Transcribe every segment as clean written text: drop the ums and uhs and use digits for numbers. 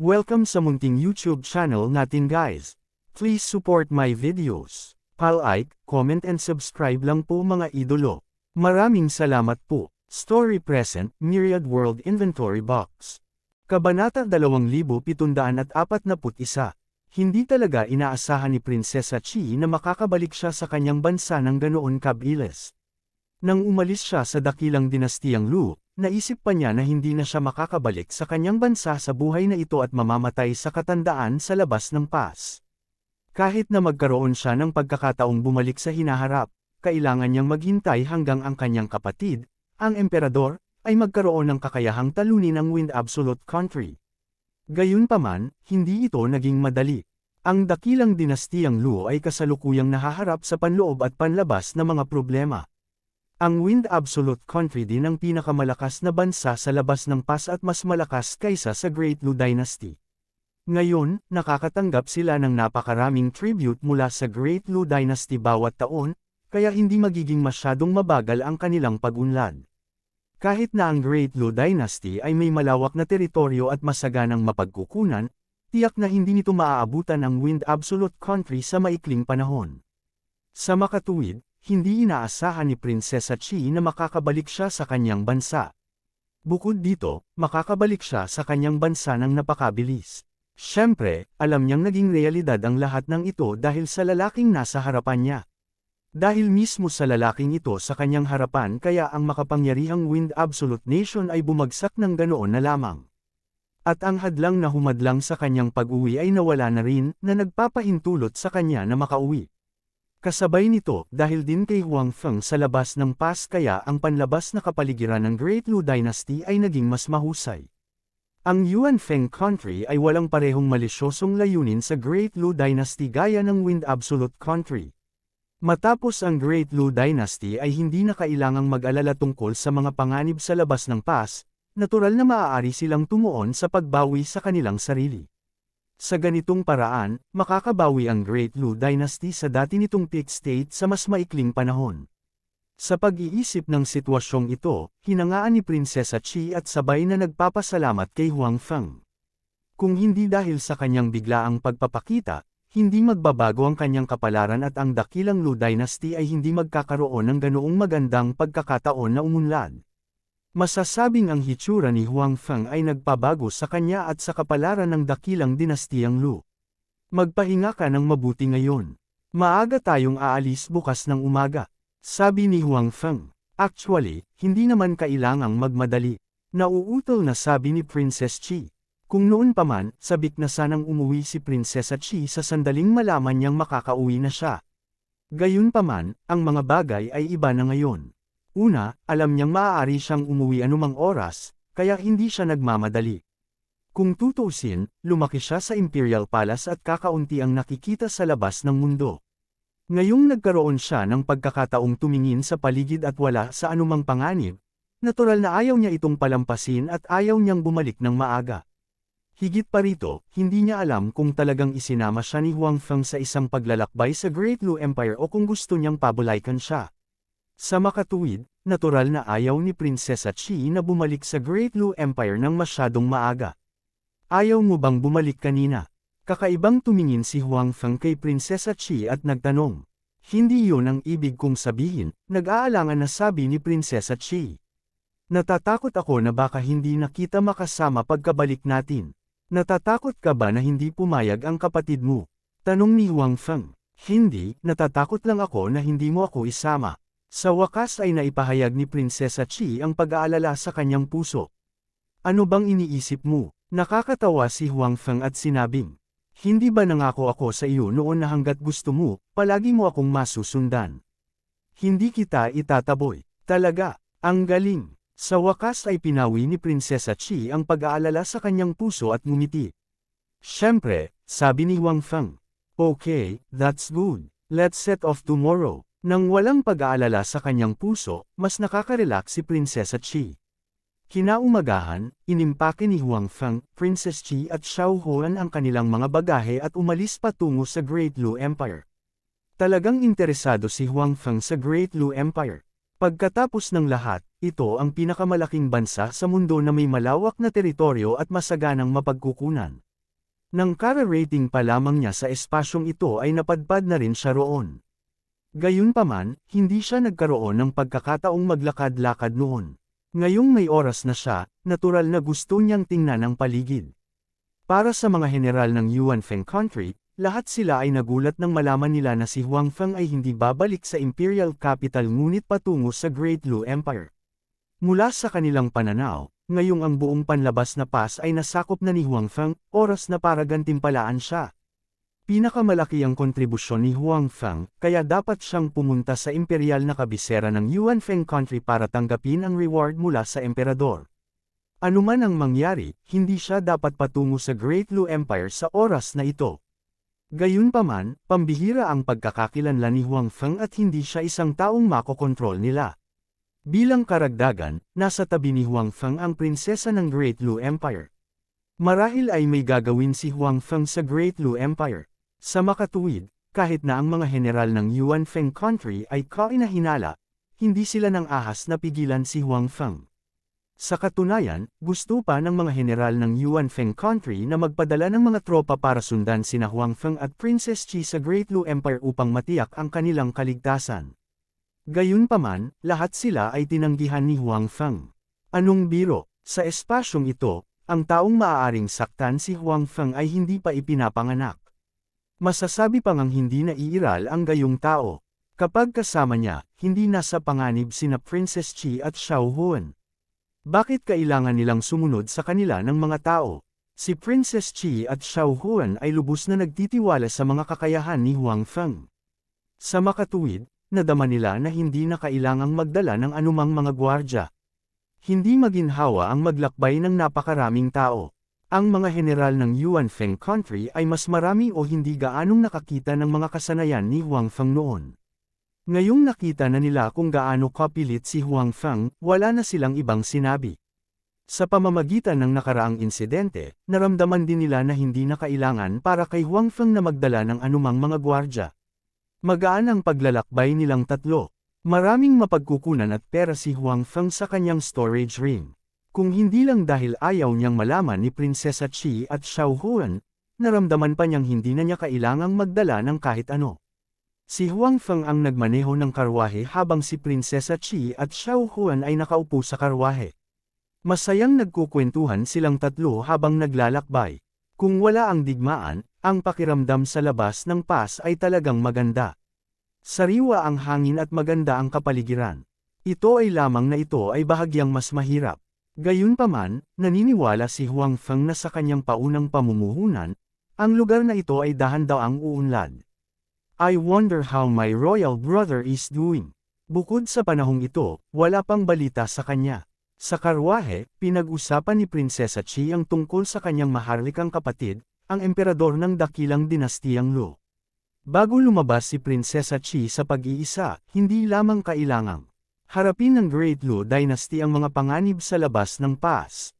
Welcome sa munting YouTube channel natin guys. Please support my videos. Like, comment and subscribe lang po mga idolo. Maraming salamat po. Story Present, Myriad World Inventory Box. Kabanata 2741. Hindi talaga inaasahan ni Prinsesa Chi na makakabalik siya sa kanyang bansa ng ganoon kabilis. Nang umalis siya sa dakilang dinastiyang Lu, naisip pa niya na hindi na siya makakabalik sa kanyang bansa sa buhay na ito at mamamatay sa katandaan sa labas ng pass. Kahit na magkaroon siya ng pagkakataong bumalik sa hinaharap, kailangan niyang maghintay hanggang ang kanyang kapatid, ang emperador, ay magkaroon ng kakayahang talunin ang Wind Absolute Country. Gayunpaman, hindi ito naging madali. Ang dakilang dinastiyang Lu ay kasalukuyang nahaharap sa panloob at panlabas na mga problema. Ang Wind Absolute Country din ang pinakamalakas na bansa sa labas ng pass at mas malakas kaysa sa Great Lu Dynasty. Ngayon, nakakatanggap sila ng napakaraming tribute mula sa Great Lu Dynasty bawat taon, kaya hindi magiging masyadong mabagal ang kanilang pag-unlad. Kahit na ang Great Lu Dynasty ay may malawak na teritoryo at masaganang mapagkukunan, tiyak na hindi nito maaabutan ang Wind Absolute Country sa maikling panahon. Sa makatuwid, hindi inaasahan ni Prinsesa Chi na makakabalik siya sa kanyang bansa. Bukod dito, makakabalik siya sa kanyang bansa ng napakabilis. Siyempre, alam niyang naging realidad ang lahat ng ito dahil sa lalaking nasa harapan niya. Dahil mismo sa lalaking ito sa kanyang harapan kaya ang makapangyarihang Wind Absolute Nation ay bumagsak ng ganoon na lamang. At ang hadlang na humadlang sa kanyang pag-uwi ay nawala na rin na nagpapahintulot sa kanya na makauwi. Kasabay nito, dahil din kay Huang Feng sa labas ng pass kaya ang panlabas na kapaligiran ng Great Lu Dynasty ay naging mas mahusay. Ang Yuan Feng Country ay walang parehong malisyosong layunin sa Great Lu Dynasty gaya ng Wind Absolute Country. Matapos ang Great Lu Dynasty ay hindi na kailangang mag-alala tungkol sa mga panganib sa labas ng pass, natural na maaari silang tumuon sa pagbawi sa kanilang sarili. Sa ganitong paraan, makakabawi ang Great Lu Dynasty sa dati nitong peak state sa mas maikling panahon. Sa pag-iisip ng sitwasyong ito, hinangaan ni Prinsesa Chi at sabay na nagpapasalamat kay Huang Feng. Kung hindi dahil sa kanyang biglaang pagpapakita, hindi magbabago ang kanyang kapalaran at ang dakilang Lu Dynasty ay hindi magkakaroon ng ganoong magandang pagkakataon na umunlad. Masasabing ang hitsura ni Huang Feng ay nagpabago sa kanya at sa kapalaran ng dakilang dinastiyang Lu. Magpahinga ka ng mabuti ngayon. Maaga tayong aalis bukas ng umaga, sabi ni Huang Feng. Actually, hindi naman kailangang magmadali. Nauutol na sabi ni Princess Chi. Kung noon pa man, sabik na sanang umuwi si Prinsesa Chi sa sandaling malaman niyang makakauwi na siya. Gayunpaman, ang mga bagay ay iba na ngayon. Una, alam niyang maaari siyang umuwi anumang oras, kaya hindi siya nagmamadali. Kung tutuusin, lumaki siya sa Imperial Palace at kakaunti ang nakikita sa labas ng mundo. Ngayong nagkaroon siya ng pagkakataong tumingin sa paligid at wala sa anumang panganib, natural na ayaw niya itong palampasin at ayaw niyang bumalik ng maaga. Higit pa rito, hindi niya alam kung talagang isinama siya ni Huang Feng sa isang paglalakbay sa Great Lu Empire o kung gusto niyang pabulaykan siya. Sa makatuwid, natural na ayaw ni Prinsesa Chi na bumalik sa Great Lu Empire ng masyadong maaga. Ayaw mo bang bumalik kanina? Kakaibang tumingin si Huang Feng kay Prinsesa Chi at nagtanong. Hindi yun ang ibig kong sabihin, nag-aalangan na sabi ni Prinsesa Chi. Natatakot ako na baka hindi na kita makasama pagkabalik natin. Natatakot ka ba na hindi pumayag ang kapatid mo? Tanong ni Huang Feng. Hindi, natatakot lang ako na hindi mo ako isama. Sa wakas ay naipahayag ni Prinsesa Chi ang pag-aalala sa kanyang puso. Ano bang iniisip mo? Nakakatawa si Huang Feng at sinabing, hindi ba nangako ako sa iyo noon na hanggat gusto mo, palagi mo akong masusundan? Hindi kita itataboy. Talaga, ang galing. Sa wakas ay pinawi ni Prinsesa Chi ang pag-aalala sa kanyang puso at ngumiti. Siyempre, sabi ni Huang Feng. Okay, that's good. Let's set off tomorrow. Nang walang pag-aalala sa kanyang puso, mas nakaka-relax si Prinsesa Chi. Kinaumagahan, inimpake ni Huang Feng, Princess Chi at Xiao Huan ang kanilang mga bagahe at umalis patungo sa Great Lu Empire. Talagang interesado si Huang Feng sa Great Lu Empire. Pagkatapos ng lahat, ito ang pinakamalaking bansa sa mundo na may malawak na teritoryo at masaganang mapagkukunan. Nang kara-rating pa lamang niya sa espasyong ito ay napadpad na rin siya roon. Gayunpaman, hindi siya nagkaroon ng pagkakataong maglakad-lakad noon. Ngayong may oras na siya, natural na gusto niyang tingnan ang paligid. Para sa mga general ng Yuan Feng Country, lahat sila ay nagulat nang malaman nila na si Huang Feng ay hindi babalik sa imperial capital ngunit patungo sa Great Lu Empire. Mula sa kanilang pananaw, ngayong ang buong panlabas na pass ay nasakop na ni Huang Feng, oras na para gantimpalaan siya. Pinakamalaki ang kontribusyon ni Huang Feng, kaya dapat siyang pumunta sa imperial na kabisera ng Yuan Feng Country para tanggapin ang reward mula sa emperador. Anuman ang mangyari, hindi siya dapat patungo sa Great Lu Empire sa oras na ito. Gayunpaman, pambihira ang pagkakakilanlan ni Huang Feng at hindi siya isang taong makokontrol nila. Bilang karagdagan, nasa tabi ni Huang Feng ang prinsesa ng Great Lu Empire. Marahil ay may gagawin si Huang Feng sa Great Lu Empire. Sa makatuwid, kahit na ang mga general ng Yuan Feng Country ay kainahinala, hindi sila nang ahas na pigilan si Huang Feng. Sa katunayan, gusto pa ng mga general ng Yuan Feng Country na magpadala ng mga tropa para sundan sina Huang Feng at Princess Qi sa Great Lu Empire upang matiyak ang kanilang kaligtasan. Gayunpaman, lahat sila ay tinanggihan ni Huang Feng. Anong biro? Sa espasyong ito, ang taong maaaring saktan si Huang Feng ay hindi pa ipinapanganak. Masasabi pang ang hindi naiiral ang gayong tao. Kapag kasama niya, hindi nasa panganib sina Princess Qi at Xiao Huan. Bakit kailangan nilang sumunod sa kanila ng mga tao? Si Princess Qi at Xiao Huan ay lubos na nagtitiwala sa mga kakayahan ni Huang Feng. Sa makatuwid, nadama nila na hindi na kailangang magdala ng anumang mga gwardya. Hindi maginhawa ang maglakbay ng napakaraming tao. Ang mga general ng Yuan Feng Country ay mas marami o hindi gaanong nakakita ng mga kasanayan ni Huang Feng noon. Ngayong nakita na nila kung gaano kapilit si Huang Feng, wala na silang ibang sinabi. Sa pamamagitan ng nakaraang insidente, naramdaman din nila na hindi na kailangan para kay Huang Feng na magdala ng anumang mga gwardya. Magaan ang paglalakbay nilang tatlo. Maraming mapagkukunan at pera si Huang Feng sa kanyang storage ring. Kung hindi lang dahil ayaw niyang malaman ni Prinsesa Qi at Xiao Huan, naramdaman pa niyang hindi na niya kailangang magdala ng kahit ano. Si Huang Feng ang nagmaneho ng karwahe habang si Prinsesa Qi at Xiao Huan ay nakaupo sa karwahe. Masayang nagkukwentuhan silang tatlo habang naglalakbay. Kung wala ang digmaan, ang pakiramdam sa labas ng pass ay talagang maganda. Sariwa ang hangin at maganda ang kapaligiran. Ito ay lamang na ito ay bahagyang mas mahirap. Gayunpaman, naniniwala si Huang Feng na sa kanyang paunang pamumuhunan, ang lugar na ito ay dahan-daang uunlad. I wonder how my royal brother is doing. Bukod sa panahong ito, wala pang balita sa kanya. Sa karwahe, pinag-usapan ni Prinsesa Qi ang tungkol sa kanyang maharlikang kapatid, ang emperador ng dakilang dinastiyang Lu. Bago lumabas si Prinsesa Qi sa pag-iisa, hindi lamang kailangang harapin ng Great Lu Dynasty ang mga panganib sa labas ng pass.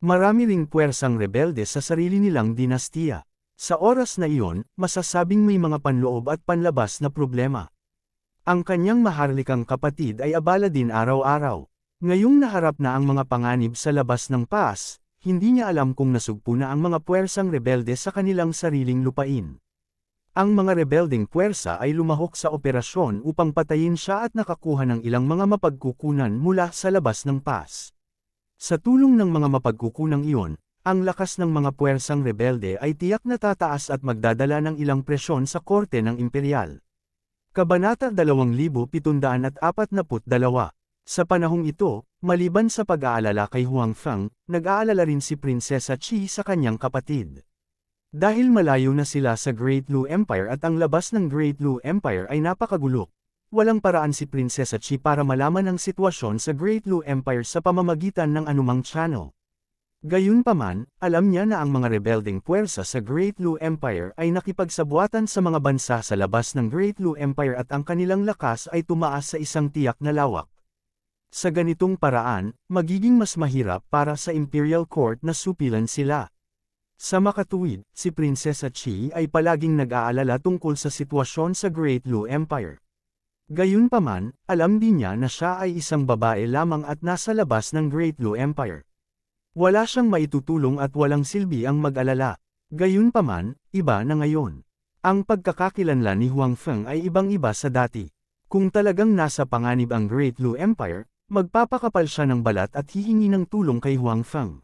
Marami ring puwersang rebelde sa sarili nilang dinastiya. Sa oras na iyon, masasabing may mga panloob at panlabas na problema. Ang kanyang maharlikang kapatid ay abala din araw-araw. Ngayong naharap na ang mga panganib sa labas ng pass, hindi niya alam kung nasugpo na ang mga puwersang rebelde sa kanilang sariling lupain. Ang mga rebeldeng puwersa ay lumahok sa operasyon upang patayin siya at nakakuha ng ilang mga mapagkukunan mula sa labas ng pass. Sa tulong ng mga mapagkukunang iyon, ang lakas ng mga puwersang rebelde ay tiyak na tataas at magdadala ng ilang presyon sa korte ng imperial. Kabanata 2742. Sa panahong ito, maliban sa pag-aalala kay Huang Feng, nag-aalala rin si Prinsesa Qi sa kanyang kapatid. Dahil malayo na sila sa Great Lu Empire at ang labas ng Great Lu Empire ay napakagulo, walang paraan si Prinsesa Qi para malaman ang sitwasyon sa Great Lu Empire sa pamamagitan ng anumang channel. Gayunpaman, alam niya na ang mga rebeldeng puwersa sa Great Lu Empire ay nakipagsabuatan sa mga bansa sa labas ng Great Lu Empire at ang kanilang lakas ay tumaas sa isang tiyak na lawak. Sa ganitong paraan, magiging mas mahirap para sa Imperial Court na supilan sila. Sa makatuwid, si Prinsesa Qi ay palaging nag-aalala tungkol sa sitwasyon sa Great Lu Empire. Gayunpaman, alam din niya na siya ay isang babae lamang at nasa labas ng Great Lu Empire. Wala siyang maitutulong at walang silbi ang mag-alala. Gayunpaman, iba na ngayon. Ang pagkakakilanlan ni Huang Feng ay ibang-iba sa dati. Kung talagang nasa panganib ang Great Lu Empire, magpapakapal siya ng balat at hihingi ng tulong kay Huang Feng.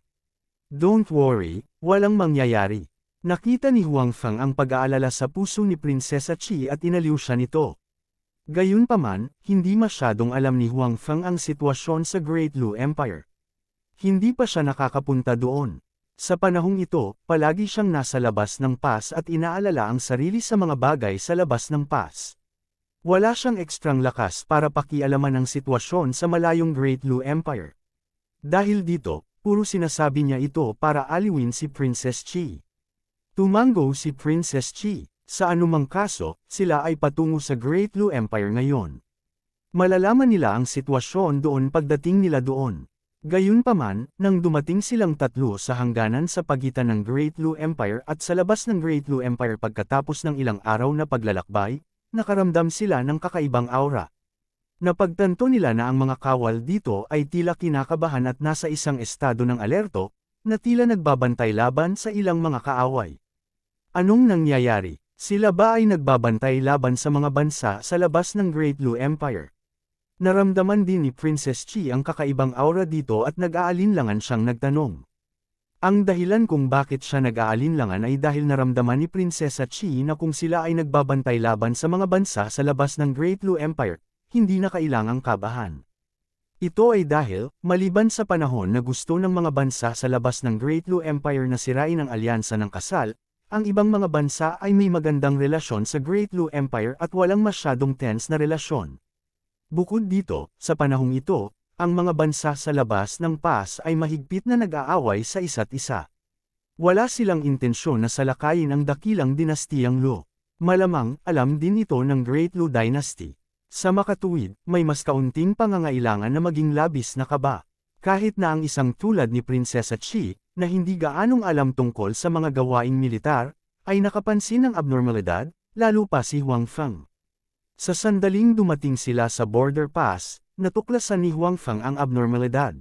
Don't worry, walang mangyayari. Nakita ni Huang Feng ang pag-aalala sa puso ni Prinsesa Qi at inaliw siya nito. Gayunpaman, hindi masyadong alam ni Huang Feng ang sitwasyon sa Great Lu Empire. Hindi pa siya nakakapunta doon. Sa panahong ito, palagi siyang nasa labas ng pass at inaalala ang sarili sa mga bagay sa labas ng pass. Wala siyang ekstrang lakas para pakialaman ang sitwasyon sa malayong Great Lu Empire. Dahil dito, puro sinasabi niya ito para aliwin si Princess Qi. Tumango si Princess Qi. Sa anumang kaso, sila ay patungo sa Great Lu Empire ngayon. Malalaman nila ang sitwasyon doon pagdating nila doon. Gayunpaman, nang dumating silang tatlo sa hangganan sa pagitan ng Great Lu Empire at sa labas ng Great Lu Empire pagkatapos ng ilang araw na paglalakbay, nakaramdam sila ng kakaibang aura. Napagtanto nila na ang mga kawal dito ay tila kinakabahan at nasa isang estado ng alerto, na tila nagbabantay laban sa ilang mga kaaway. Anong nangyayari? Sila ba ay nagbabantay laban sa mga bansa sa labas ng Great Lu Empire? Naramdaman din ni Princess Qi ang kakaibang aura dito at nag-aalinlangan siyang nagtanong. Ang dahilan kung bakit siya nag-aalinlangan ay dahil naramdaman ni Prinsesa Qi na kung sila ay nagbabantay laban sa mga bansa sa labas ng Great Lu Empire, hindi na kailangang kabahan. Ito ay dahil, maliban sa panahon na gusto ng mga bansa sa labas ng Great Lu Empire na sirain ang alyansa ng kasal, ang ibang mga bansa ay may magandang relasyon sa Great Lu Empire at walang masyadong tense na relasyon. Bukod dito, sa panahong ito, ang mga bansa sa labas ng pass ay mahigpit na nag-aaway sa isa't isa. Wala silang intensyon na salakayin ang dakilang dinastiyang Lu. Malamang, alam din ito ng Great Lu Dynasty. Sa makatuwid, may mas kaunting pangangailangan na maging labis na kaba. Kahit na ang isang tulad ni Prinsesa Qi, na hindi gaanong alam tungkol sa mga gawaing militar, ay nakapansin ng abnormalidad, lalo pa si Huang Feng. Sa sandaling dumating sila sa border pass, natuklasan ni Huang Feng ang abnormalidad.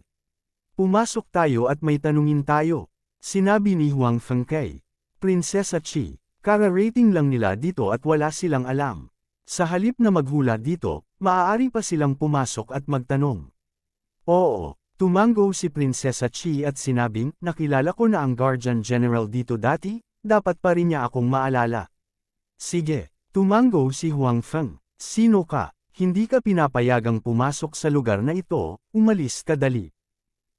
Pumasok tayo at may tanungin tayo, sinabi ni Huang Feng kay Prinsesa Qi. Kara-rating lang nila dito at wala silang alam. Sa halip na maghula dito, maaari pa silang pumasok at magtanong. Oo. Tumango si Prinsesa Qi at sinabing, nakilala ko na ang Guardian General dito dati, dapat pa rin niya akong maalala. Sige, tumango si Huang Feng. Sino ka? Hindi ka pinapayagang pumasok sa lugar na ito, umalis ka dali.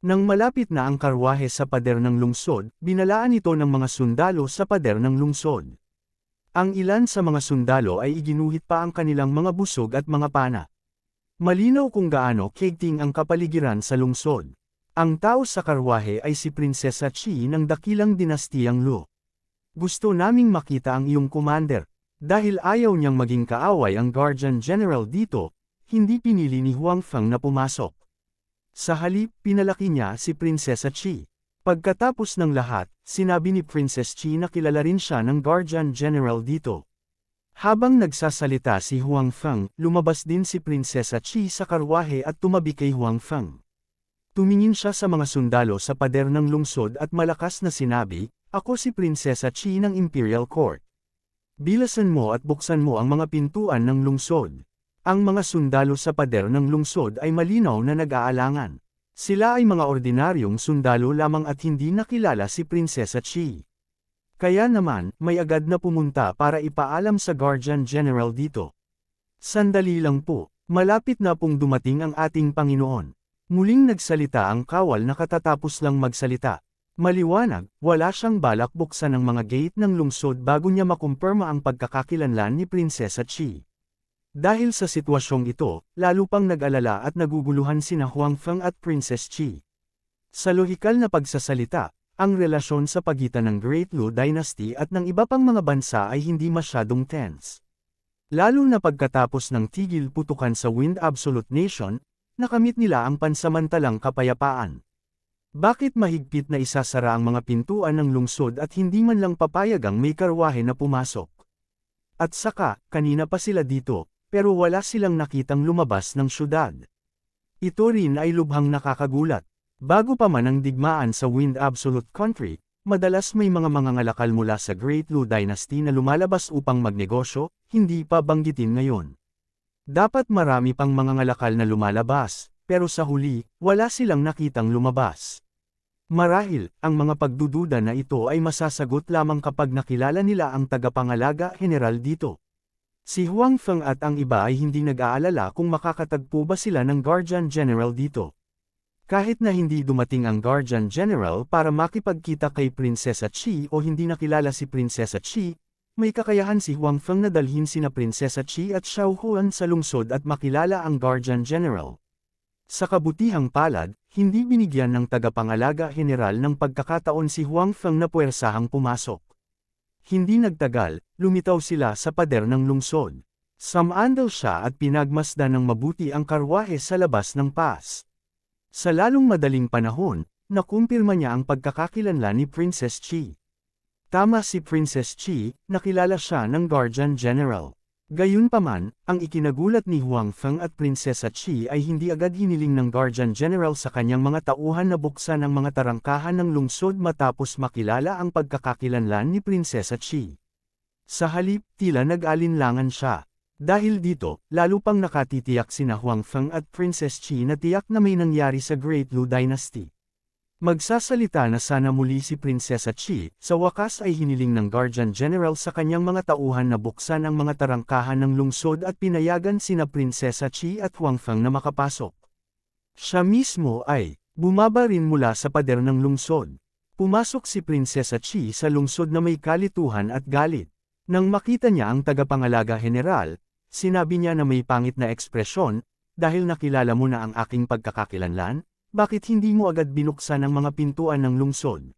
Nang malapit na ang karwahe sa pader ng lungsod, binalaan ito ng mga sundalo sa pader ng lungsod. Ang ilan sa mga sundalo ay iginuhit pa ang kanilang mga busog at mga pana. Malinaw kung gaano kaigting ang kapaligiran sa lungsod. Ang tao sa karwahe ay si Prinsesa Qi ng dakilang dinastiyang Lu. Gusto naming makita ang iyong commander. Dahil ayaw niyang maging kaaway ang Guardian General dito, hindi pinili ni Huang Feng na pumasok. Sa halip, pinalaki niya si Prinsesa Qi. Pagkatapos ng lahat, sinabi ni Princess Qi na kilala rin siya ng Guardian General dito. Habang nagsasalita si Huang Feng, lumabas din si Prinsesa Qi sa karwahe at tumabi kay Huang Feng. Tumingin siya sa mga sundalo sa pader ng lungsod at malakas na sinabi, "Ako si Prinsesa Qi ng Imperial Court. Bilasan mo at buksan mo ang mga pintuan ng lungsod." Ang mga sundalo sa pader ng lungsod ay malinaw na nag-aalangan. Sila ay mga ordinaryong sundalo lamang at hindi nakilala si Prinsesa Qi. Kaya naman, may agad na pumunta para ipaalam sa Guardian General dito. Sandali lang po, malapit na pong dumating ang ating Panginoon. Muling nagsalita ang kawal na katatapos lang magsalita. Maliwanag, wala siyang balak buksan ang mga gate ng lungsod bago niya makumpirma ang pagkakakilanlan ni Prinsesa Qi. Dahil sa sitwasyong ito, lalo pang nag-alala at naguguluhan sina Huang Feng at Princess Qi. Sa lohikal na pagsasalita, ang relasyon sa pagitan ng Great Lu Dynasty at ng iba pang mga bansa ay hindi masyadong tense. Lalo na pagkatapos ng tigil putukan sa Wind Absolute Nation, nakamit nila ang pansamantalang kapayapaan. Bakit mahigpit na isasara ang mga pintuan ng lungsod at hindi man lang papayagang may karwahe na pumasok? At saka, kanina pa sila dito, pero wala silang nakitang lumabas ng syudad. Ito rin ay lubhang nakakagulat. Bago pa man ang digmaan sa Wind Absolute Country, madalas may mga mangangalakal mula sa Great Lu Dynasty na lumalabas upang magnegosyo, hindi pa banggitin ngayon. Dapat marami pang mangangalakal na lumalabas, pero sa huli, wala silang nakitang lumabas. Marahil, ang mga pagdududa na ito ay masasagot lamang kapag nakilala nila ang tagapangalaga general dito. Si Huang Feng at ang iba ay hindi nag-aalala kung makakatagpo ba sila ng Guardian General dito. Kahit na hindi dumating ang Guardian General para makipagkita kay Prinsesa Qi o hindi nakilala si Prinsesa Qi, may kakayahan si Huang Feng na dalhin sina Prinsesa Qi at Xiao Huan sa lungsod at makilala ang Guardian General. Sa kabutihang palad, hindi binigyan ng tagapangalaga general ng pagkakataon si Huang Feng na puwersahang pumasok. Hindi nagtagal, lumitaw sila sa pader ng lungsod. Sumandal siya at pinagmasdan ng mabuti ang karwahe sa labas ng pass. Sa lalong madaling panahon, nakumpirma niya ang pagkakakilanlan ni Princess Qi. Tama si Princess Qi, nakilala siya ng Guardian General. Gayunpaman, ang ikinagulat ni Huang Feng at Prinsesa Qi ay hindi agad hiniling ng Guardian General sa kanyang mga tauhan na buksan ang mga tarangkahan ng lungsod matapos makilala ang pagkakakilanlan ni Prinsesa Qi. Sa halip, tila nag-alinlangan siya. Dahil dito, lalo pang nakatitiyak sina Huang Feng at Princess Qi na tiyak na may nangyari sa Great Lu Dynasty. Magsasalita na sana muli si Prinsesa Qi, sa wakas ay hiniling ng Guardian General sa kanyang mga tauhan na buksan ang mga tarangkahan ng lungsod at pinayagan sina Prinsesa Qi at Huang Feng na makapasok. Siya mismo ay bumaba rin mula sa pader ng lungsod. Pumasok si Prinsesa Qi sa lungsod na may kalituhan at galit. Nang makita niya ang tagapangalaga general, sinabi niya na may pangit na ekspresyon, dahil nakilala mo na ang aking pagkakakilanlan, bakit hindi mo agad binuksan ang mga pintuan ng lungsod?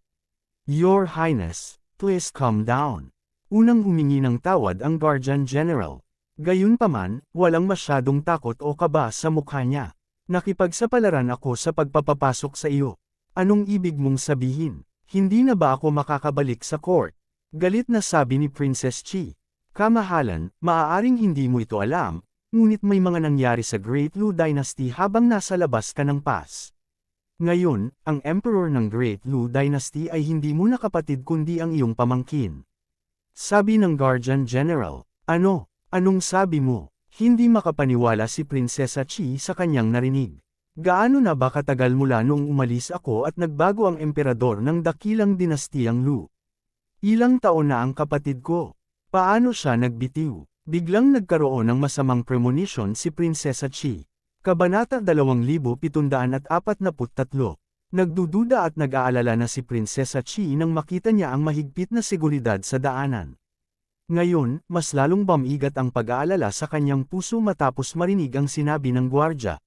Your Highness, please calm down. Unang humingi ng tawad ang Guardian General. Gayunpaman, walang masyadong takot o kaba sa mukha niya. Nakipagsapalaran ako sa pagpapapasok sa iyo. Anong ibig mong sabihin? Hindi na ba ako makakabalik sa court? Galit na sabi ni Princess Qi. Kamahalan, maaaring hindi mo ito alam, ngunit may mga nangyari sa Great Lu Dynasty habang nasa labas ka ng pass. Ngayon, ang Emperor ng Great Lu Dynasty ay hindi mo na kapatid kundi ang iyong pamangkin. Sabi ng Guardian General. Anong sabi mo? Hindi makapaniwala si Prinsesa Qi sa kanyang narinig. Gaano na ba katagal mula noong umalis ako at nagbago ang emperador ng dakilang dinastiyang Lu? Ilang taon na ang kapatid ko? Paano siya nagbitiw? Biglang nagkaroon ng masamang premonition si Prinsesa Qi. Kabanata 2743. Nagdududa at nag-aalala na si Prinsesa Qi nang makita niya ang mahigpit na seguridad sa daanan. Ngayon, mas lalong bamigat ang pag-aalala sa kanyang puso matapos marinig ang sinabi ng gwardya.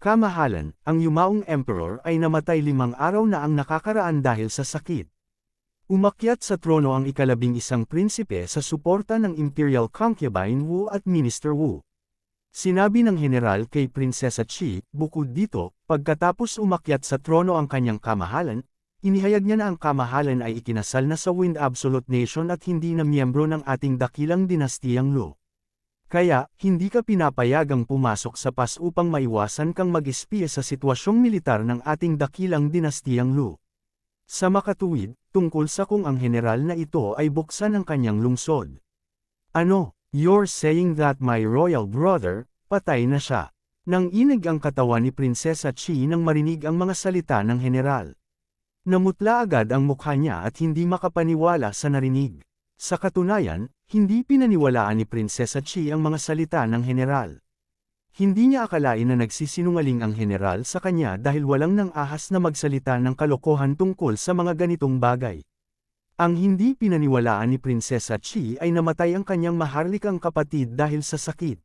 Kamahalan, ang yumaong emperor ay namatay 5 araw na ang nakakaraan dahil sa sakit. Umakyat sa trono ang ika-11 prinsipe sa suporta ng Imperial Concubine Wu at Minister Wu. Sinabi ng general kay Prinsesa Qi, bukod dito, pagkatapos umakyat sa trono ang kanyang kamahalan, inihayag niya na ang kamahalan ay ikinasal na sa Wind Absolute Nation at hindi na miyembro ng ating dakilang dinastiyang Lu. Kaya, hindi ka pinapayagang pumasok sa pass upang maiwasan kang mag-espiya sa sitwasyong militar ng ating dakilang dinastiyang Lu. Sa makatuwid, tungkol sa kung ang general na ito ay buksan ang kanyang lungsod. You're saying that my royal brother, patay na siya. Nang inig ang katawan ni Prinsesa Qi nang marinig ang mga salita ng general. Namutla agad ang mukha niya at hindi makapaniwala sa narinig. Sa katunayan, hindi pinaniwalaan ni Prinsesa Qi ang mga salita ng general. Hindi niya akalain na nagsisinungaling ang general sa kanya dahil walang nang ahas na magsalita ng kalokohan tungkol sa mga ganitong bagay. Ang hindi pinaniwalaan ni Prinsesa Qi ay namatay ang kanyang maharlikang kapatid dahil sa sakit.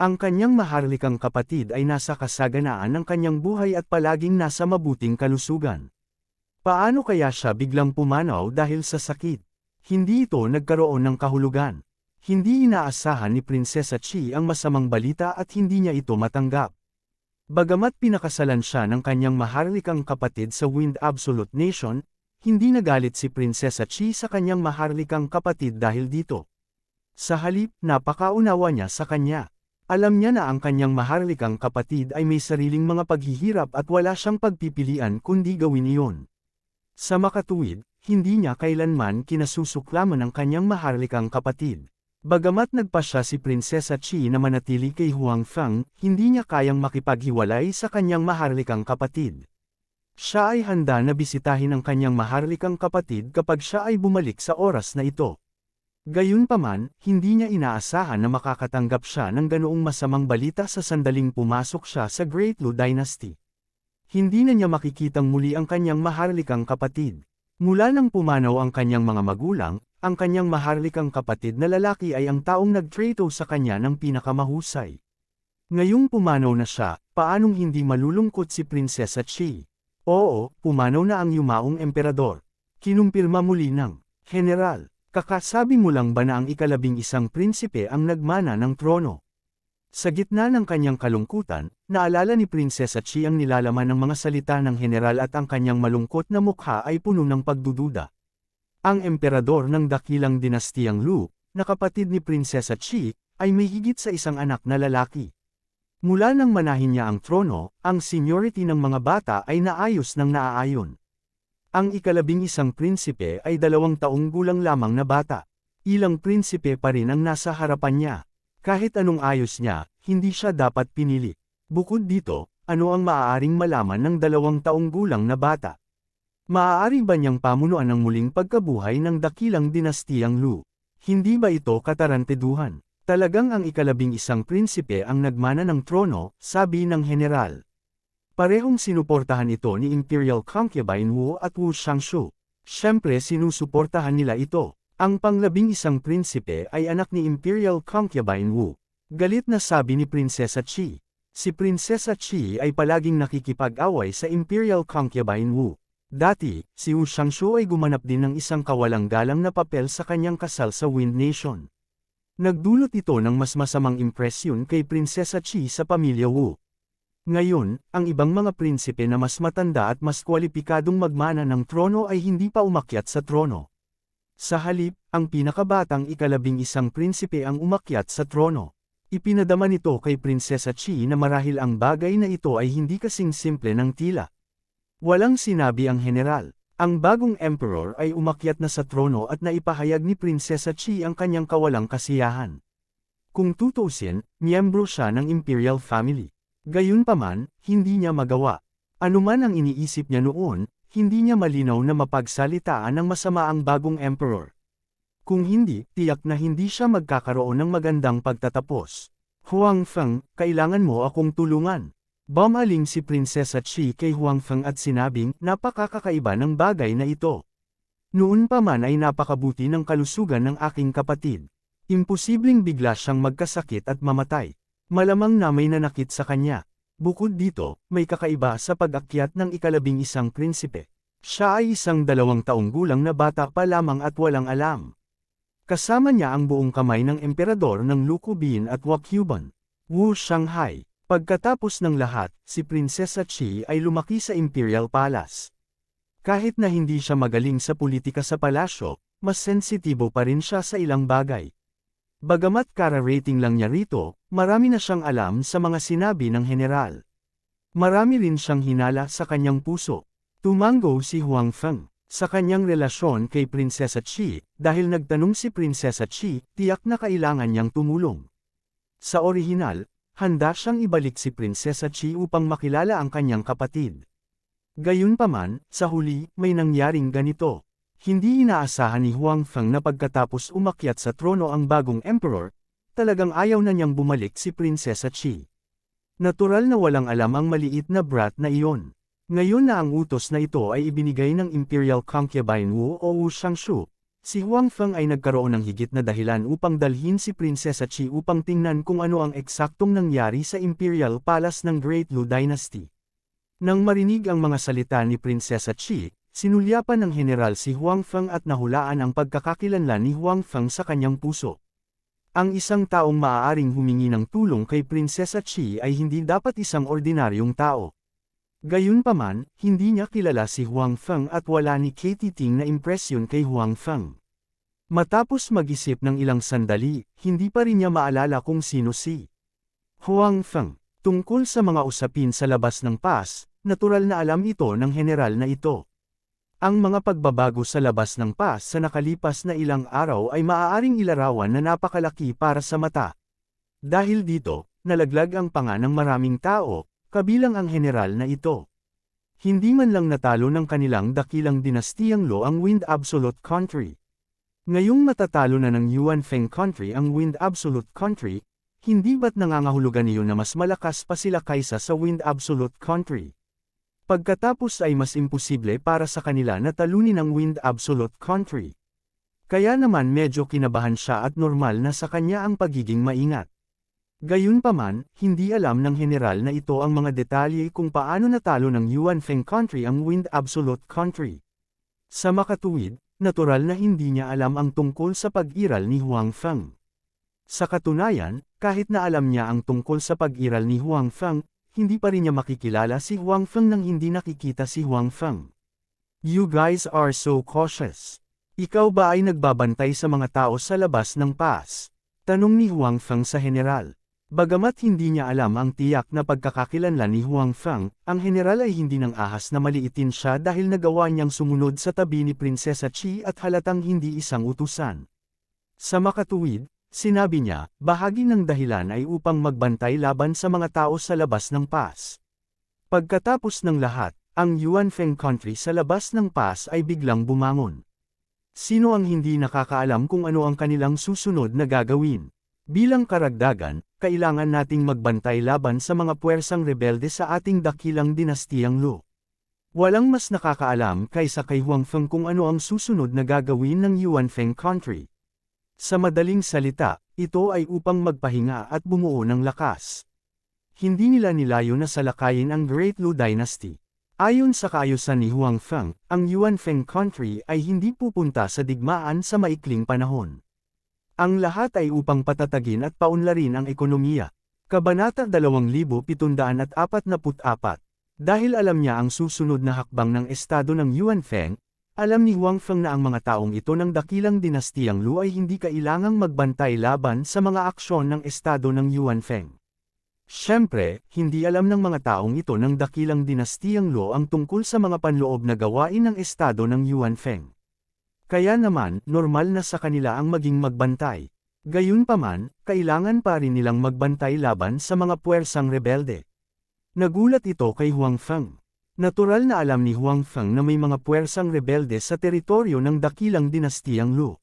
Ang kanyang maharlikang kapatid ay nasa kasaganaan ng kanyang buhay at palaging nasa mabuting kalusugan. Paano kaya siya biglang pumanaw dahil sa sakit? Hindi ito nagkaroon ng kahulugan. Hindi inaasahan ni Prinsesa Qi ang masamang balita at hindi niya ito matanggap. Bagamat pinakasalan siya ng kanyang maharlikang kapatid sa Wind Absolute Nation, hindi nagalit si Prinsesa Qi sa kanyang maharlikang kapatid dahil dito. Sa halip, napakaunawa niya sa kanya. Alam niya na ang kanyang maharlikang kapatid ay may sariling mga paghihirap at wala siyang pagpipilian kundi gawin iyon. Sa makatuwid, hindi niya kailanman kinasusuklaman ang kanyang maharlikang kapatid. Bagamat nagpasya si Prinsesa Chi na manatili kay Huang Feng, hindi niya kayang makipaghiwalay sa kanyang maharlikang kapatid. Siya ay handa na bisitahin ang kanyang maharlikang kapatid kapag siya ay bumalik sa oras na ito. Gayunpaman, hindi niya inaasahan na makakatanggap siya ng ganoong masamang balita sa sandaling pumasok siya sa Great Lu Dynasty. Hindi na niya makikitang muli ang kanyang maharlikang kapatid. Mula nang pumanaw ang kanyang mga magulang, ang kanyang maharlikang kapatid na lalaki ay ang taong nagtrato sa kanya ng pinakamahusay. Ngayong pumanaw na siya, paanong hindi malulungkot si Prinsesa Chi? Oo, pumanaw na ang yumaong emperador. Kinumpirma muli ng General, kakasabi mo lang ba na ang ika-11 prinsipe ang nagmana ng trono? Sa gitna ng kanyang kalungkutan, naalala ni Prinsesa Chi ang nilalaman ng mga salita ng general at ang kanyang malungkot na mukha ay puno ng pagdududa. Ang emperador ng dakilang dinastiyang Lu, na kapatid ni Prinsesa Chi, ay may higit sa isang anak na lalaki. Mula nang manahin niya ang trono, ang seniority ng mga bata ay naayos ng naaayon. Ang ika-11 prinsipe ay 2 taong gulang lamang na bata. Ilang prinsipe pa rin ang nasa harapan niya. Kahit anong ayos niya, hindi siya dapat pinili. Bukod dito, ano ang maaaring malaman ng 2 taong gulang na bata? Maaari ba niyang pamunuan ang muling pagkabuhay ng dakilang dinastiyang Lu? Hindi ba ito katarantaduhan? Talagang ang ika-11 prinsipe ang nagmana ng trono, sabi ng general. Parehong sinuportahan ito ni Imperial Concubine Wu at Wu Shangshu. Siyempre sinusuportahan nila ito. Ang pang-11 prinsipe ay anak ni Imperial Concubine Wu. Galit na sabi ni Prinsesa Chi. Si Prinsesa Chi ay palaging nakikipag-away sa Imperial Concubine Wu. Dati, si Wu Shangshu ay gumanap din ng isang kawalang-galang na papel sa kanyang kasal sa Wind Nation. Nagdulot ito ng mas masamang impresyon kay Prinsesa Chi sa pamilya Wu. Ngayon, ang ibang mga prinsipe na mas matanda at mas kwalipikadong magmana ng trono ay hindi pa umakyat sa trono. Sa halip, ang pinakabatang ika-11 prinsipe ang umakyat sa trono. Ipinadama nito kay Prinsesa Chi na marahil ang bagay na ito ay hindi kasing simple ng tila. Walang sinabi ang general. Ang bagong emperor ay umakyat na sa trono at naipahayag ni Prinsesa Chi ang kanyang kawalang kasiyahan. Kung tutuusin, miyembro siya ng imperial family. Gayunpaman, hindi niya magawa. Anuman ang iniisip niya noon, hindi niya malinaw na mapagsalitaan ng masama ang bagong emperor. Kung hindi, tiyak na hindi siya magkakaroon ng magandang pagtatapos. Huang Feng, kailangan mo akong tulungan. Bumaling si Prinsesa Chi kay Huang Feng at sinabing, napakakaiba ng bagay na ito. Noon pa man ay napakabuti ng kalusugan ng aking kapatid. Imposibleng bigla siyang magkasakit at mamatay. Malamang na may nanakit sa kanya. Bukod dito, may kakaiba sa pag-akyat ng ika-11 prinsipe. Siya ay 2 taong gulang na bata pa lamang at walang alam. Kasama niya ang buong kamay ng emperador ng Lukubin at Wakyuban, Wu Shanghai. Pagkatapos ng lahat, si Prinsesa Chi ay lumaki sa Imperial Palace. Kahit na hindi siya magaling sa politika sa palasyo, mas sensitibo pa rin siya sa ilang bagay. Bagamat kara-rating lang niya rito, marami na siyang alam sa mga sinabi ng general. Marami rin siyang hinala sa kanyang puso. Tumango si Huang Feng sa kanyang relasyon kay Prinsesa Chi, dahil nagtanong si Prinsesa Chi, tiyak na kailangan niyang tumulong. Sa orihinal, handa siyang ibalik si Prinsesa Chi upang makilala ang kanyang kapatid. Gayunpaman, sa huli, may nangyaring ganito. Hindi inaasahan ni Huang Feng na pagkatapos umakyat sa trono ang bagong emperor, talagang ayaw na niyang bumalik si Prinsesa Chi. Natural na walang alam ang maliit na brat na iyon. Ngayon na ang utos na ito ay ibinigay ng Imperial Concubine Wu o Wu Shangshu, si Huang Feng ay nagkaroon ng higit na dahilan upang dalhin si Prinsesa Chi upang tingnan kung ano ang eksaktong nangyari sa Imperial Palace ng Great Lu Dynasty. Nang marinig ang mga salita ni Prinsesa Chi, sinulyapan ng general si Huang Feng at nahulaan ang pagkakakilanlan ni Huang Feng sa kanyang puso. Ang isang taong maaaring humingi ng tulong kay Prinsesa Chi ay hindi dapat isang ordinaryong tao. Gayunpaman, hindi niya kilala si Huang Feng at wala ni Katie Ting na impresyon kay Huang Feng. Matapos mag-isip ng ilang sandali, hindi pa rin niya maalala kung sino si Huang Feng. Tungkol sa mga usapin sa labas ng pass, natural na alam ito ng general na ito. Ang mga pagbabago sa labas ng pass sa nakalipas na ilang araw ay maaaring ilarawan na napakalaki para sa mata. Dahil dito, nalaglag ang panga ng maraming tao, kabilang ang general na ito. Hindi man lang natalo ng kanilang dakilang dinastiyang Luo ang Wind Absolute Country. Ngayong matatalo na ng Yuan Feng Country ang Wind Absolute Country, hindi ba't nangangahulugan iyon na mas malakas pa sila kaysa sa Wind Absolute Country? Pagkatapos ay mas imposible para sa kanila na talunin ang Wind Absolute Country. Kaya naman medyo kinabahan siya at normal na sa kanya ang pagiging maingat. Gayunpaman, hindi alam ng general na ito ang mga detalye kung paano natalo ng Yuan Feng Country ang Wind Absolute Country. Sa makatuwid, natural na hindi niya alam ang tungkol sa pag-iral ni Huang Feng. Sa katunayan, kahit na alam niya ang tungkol sa pag-iral ni Huang Feng, hindi pa rin niya makikilala si Huang Feng nang hindi nakikita si Huang Feng. You guys are so cautious. Ikaw ba ay nagbabantay sa mga tao sa labas ng pass? Tanong ni Huang Feng sa general. Bagamat hindi niya alam ang tiyak na pagkakakilanlan ni Huang Feng, ang general ay hindi nang ahas na maliitin siya dahil nagawa niyang sumunod sa tabi ni Prinsesa Qi at halatang hindi isang utusan. Sa makatuwid, sinabi niya, bahagi ng dahilan ay upang magbantay laban sa mga tao sa labas ng pass. Pagkatapos ng lahat, ang Yuan Feng Country sa labas ng pass ay biglang bumangon. Sino ang hindi nakakaalam kung ano ang kanilang susunod na gagawin? Bilang karagdagan, kailangan nating magbantay laban sa mga puwersang rebelde sa ating dakilang dinastiyang Luo. Walang mas nakakaalam kaysa kay Huang Feng kung ano ang susunod na gagawin ng Yuan Feng Country. Sa madaling salita, ito ay upang magpahinga at bumuo ng lakas. Hindi nila nilayo na salakayin ang Great Luo Dynasty. Ayon sa kaayusan ni Huang Feng, ang Yuan Feng Country ay hindi pupunta sa digmaan sa maikling panahon. Ang lahat ay upang patatagin at paunlarin ang ekonomiya. Kabanata 2744. Dahil alam niya ang susunod na hakbang ng estado ng Yuan Feng, alam ni Huang Feng na ang mga taong ito ng dakilang dinastiyang Luo ay hindi kailangang magbantay laban sa mga aksyon ng estado ng Yuan Feng. Siyempre, hindi alam ng mga taong ito ng dakilang dinastiyang Luo ang tungkol sa mga panloob na gawain ng estado ng Yuan Feng. Kaya naman, normal na sa kanila ang maging magbantay. Gayunpaman, kailangan pa rin nilang magbantay laban sa mga puwersang rebelde. Nagulat ito kay Huang Feng. Natural na alam ni Huang Feng na may mga puwersang rebelde sa teritoryo ng dakilang dinastiyang Luo.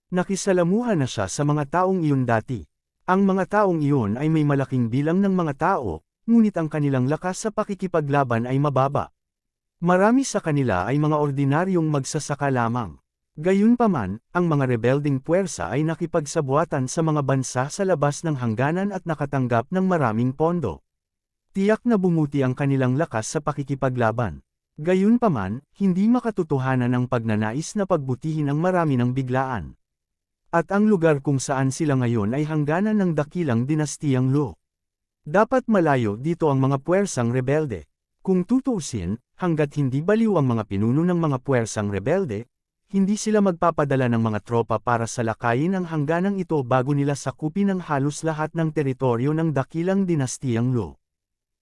Nakisalamuhan na siya sa mga taong iyon dati. Ang mga taong iyon ay may malaking bilang ng mga tao, ngunit ang kanilang lakas sa pakikipaglaban ay mababa. Marami sa kanila ay mga ordinaryong magsasaka lamang. Gayunpaman, ang mga rebelding puwersa ay nakipagsabuatan sa mga bansa sa labas ng hangganan at nakatanggap ng maraming pondo. Tiyak na bumuti ang kanilang lakas sa pakikipaglaban. Gayunpaman, hindi makatotohanan ang pagnanais na pagbutihin ang marami ng biglaan. At ang lugar kung saan sila ngayon ay hangganan ng dakilang dinastiyang Luo. Dapat malayo dito ang mga puwersang rebelde. Kung tutuusin, hanggat hindi baliw ang mga pinuno ng mga puwersang rebelde, hindi sila magpapadala ng mga tropa para salakayin ang hangganang ito bago nila sakupin ang halos lahat ng teritoryo ng dakilang dinastiyang Luo.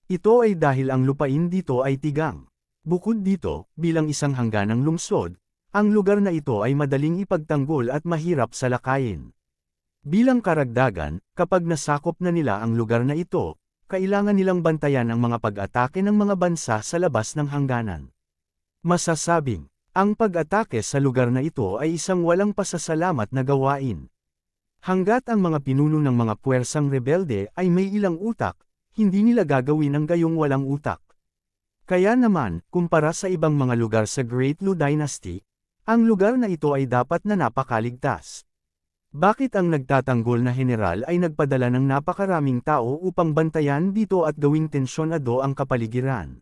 Ito ay dahil ang lupain dito ay tigang. Bukod dito, bilang isang hangganang lungsod, ang lugar na ito ay madaling ipagtanggol at mahirap salakayin. Bilang karagdagan, kapag nasakop na nila ang lugar na ito, kailangan nilang bantayan ang mga pag-atake ng mga bansa sa labas ng hangganan. Masasabing, ang pag-atake sa lugar na ito ay isang walang pasasalamat na gawain. Hanggat ang mga pinuno ng mga puwersang rebelde ay may ilang utak, hindi nila gagawin ang gayong walang utak. Kaya naman, kumpara sa ibang mga lugar sa Great Luo Dynasty, ang lugar na ito ay dapat na napakaligtas. Bakit ang nagtatanggol na general ay nagpadala ng napakaraming tao upang bantayan dito at gawing tensyonado ang kapaligiran?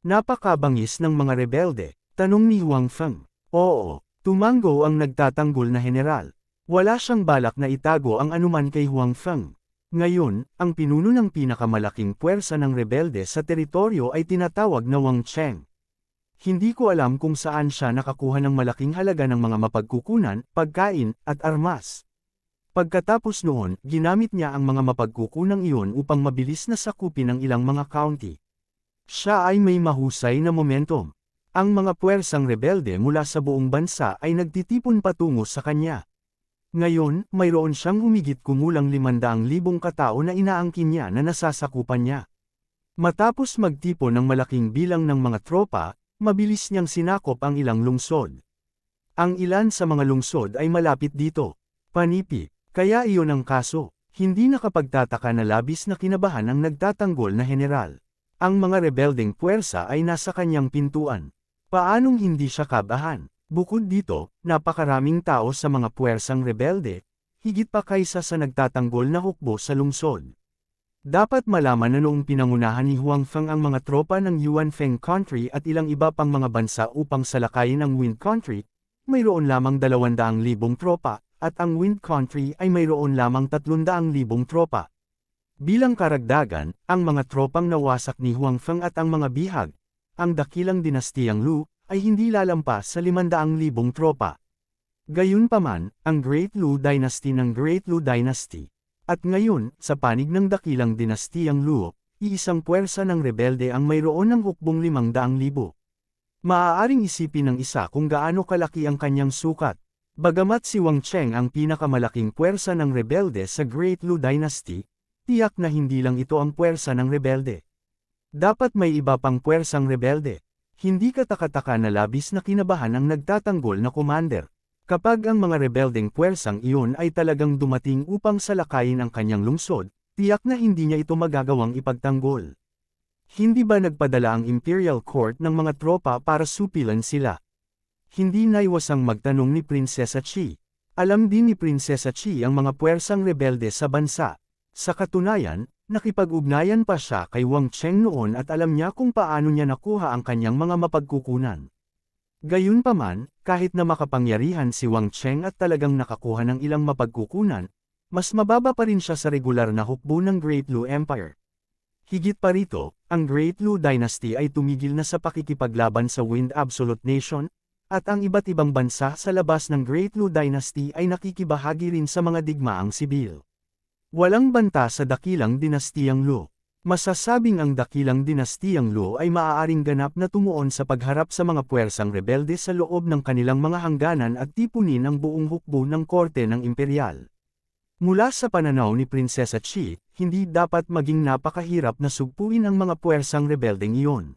Napakabangis ng mga rebelde. Tanong ni Huang Feng. Oo, tumango ang nagtatanggol na general. Wala siyang balak na itago ang anuman kay Huang Feng. Ngayon, ang pinuno ng pinakamalaking puwersa ng rebelde sa teritoryo ay tinatawag na Wang Cheng. Hindi ko alam kung saan siya nakakuha ng malaking halaga ng mga mapagkukunan, pagkain, at armas. Pagkatapos noon, ginamit niya ang mga mapagkukunang iyon upang mabilis na sakupin ang ilang mga county. Siya ay may mahusay na momentum. Ang mga puwersang rebelde mula sa buong bansa ay nagtitipon patungo sa kanya. Ngayon, mayroon siyang humigit kumulang 500,000 katao na inaangkin niya na nasasakupan niya. Matapos magtipon ng malaking bilang ng mga tropa, mabilis niyang sinakop ang ilang lungsod. Ang ilan sa mga lungsod ay malapit dito. Panipi, kaya iyon ang kaso. Hindi nakapagtataka na labis na kinabahan ang nagtatanggol na general. Ang mga rebeldeng puwersa ay nasa kanyang pintuan. Paanong hindi siya kabahan? Bukod dito, napakaraming tao sa mga puwersang rebelde, higit pa kaysa sa nagtatanggol na hukbo sa lungsod. Dapat malaman na noong pinangunahan ni Huang Feng ang mga tropa ng Yuan Feng Country at ilang iba pang mga bansa upang salakayin ang Wind Country, mayroon lamang 200,000 tropa, at ang Wind Country ay mayroon lamang 300,000 tropa. Bilang karagdagan, ang mga tropang nawasak ni Huang Feng at ang mga bihag, ang dakilang dinastiyang Lu, ay hindi lalampas sa 500,000 tropa. Gayunpaman, ang Great Lu Dynasty ng Great Lu Dynasty. At ngayon, sa panig ng dakilang dinastiyang Lu, iisang puwersa ng rebelde ang mayroon ng hukbong 500,000. Maaaring isipin ng isa kung gaano kalaki ang kanyang sukat. Bagamat si Wang Cheng ang pinakamalaking puwersa ng rebelde sa Great Lu Dynasty, tiyak na hindi lang ito ang puwersa ng rebelde. Dapat may iba pang puwersang rebelde. Hindi katakataka na labis na kinabahan ang nagtatanggol na commander. Kapag ang mga rebeldeng puwersang iyon ay talagang dumating upang salakayin ang kanyang lungsod, tiyak na hindi niya ito magagawang ipagtanggol. Hindi ba nagpadala ang Imperial Court ng mga tropa para supilan sila? Hindi naiwasang magtanong ni Prinsesa Chi. Alam din ni Prinsesa Chi ang mga puwersang rebelde sa bansa. Sa katunayan, nakipag-ugnayan pa siya kay Wang Cheng noon at alam niya kung paano niya nakuha ang kanyang mga mapagkukunan. Gayunpaman, kahit na makapangyarihan si Wang Cheng at talagang nakakuha ng ilang mapagkukunan, mas mababa pa rin siya sa regular na hukbo ng Great Lu Empire. Higit pa rito, ang Great Lu Dynasty ay tumigil na sa pakikipaglaban sa Wind Absolute Nation, at ang iba't ibang bansa sa labas ng Great Lu Dynasty ay nakikibahagi rin sa mga digmaang sibil. Walang banta sa dakilang dinastiyang Lu. Masasabing ang dakilang dinastiyang Lu ay maaaring ganap na tumuon sa pagharap sa mga puwersang rebelde sa loob ng kanilang mga hangganan at tipunin ang buong hukbo ng korte ng imperial. Mula sa pananaw ni Prinsesa Chi, hindi dapat maging napakahirap na sugpuin ang mga puwersang rebeldeng iyon.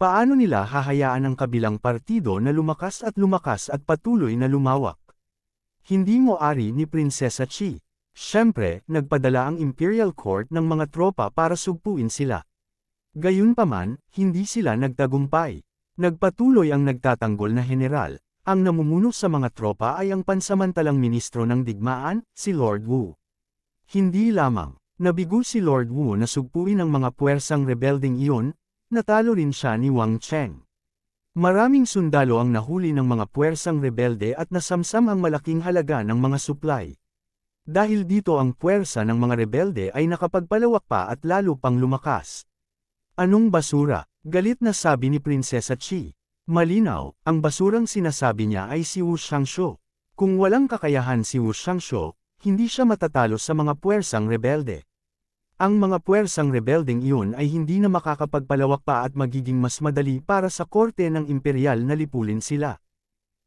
Paano nila hahayaan ang kabilang partido na lumakas at patuloy na lumawak? Hindi mo ari ni Prinsesa Chi. Siyempre, nagpadala ang Imperial Court ng mga tropa para sugpuin sila. Gayunpaman, hindi sila nagtagumpay. Nagpatuloy ang nagtatanggol na general. Ang namumuno sa mga tropa ay ang pansamantalang ministro ng digmaan, si Lord Wu. Hindi lamang, nabigo si Lord Wu na sugpuin ang mga puwersang rebeldeng iyon, natalo rin siya ni Wang Cheng. Maraming sundalo ang nahuli ng mga puwersang rebelde at nasamsam ang malaking halaga ng mga supply. Dahil dito ang puwersa ng mga rebelde ay nakapagpalawak pa at lalo pang lumakas. Anong basura? Galit na sabi ni Prinsesa Chi. Malinaw, ang basurang sinasabi niya ay si Wu Xiangshu. Kung walang kakayahan si Wu Xiangshu, hindi siya matatalo sa mga puwersang rebelde. Ang mga puwersang rebeldeng iyon ay hindi na makakapagpalawak pa at magiging mas madali para sa korte ng imperial na lipulin sila.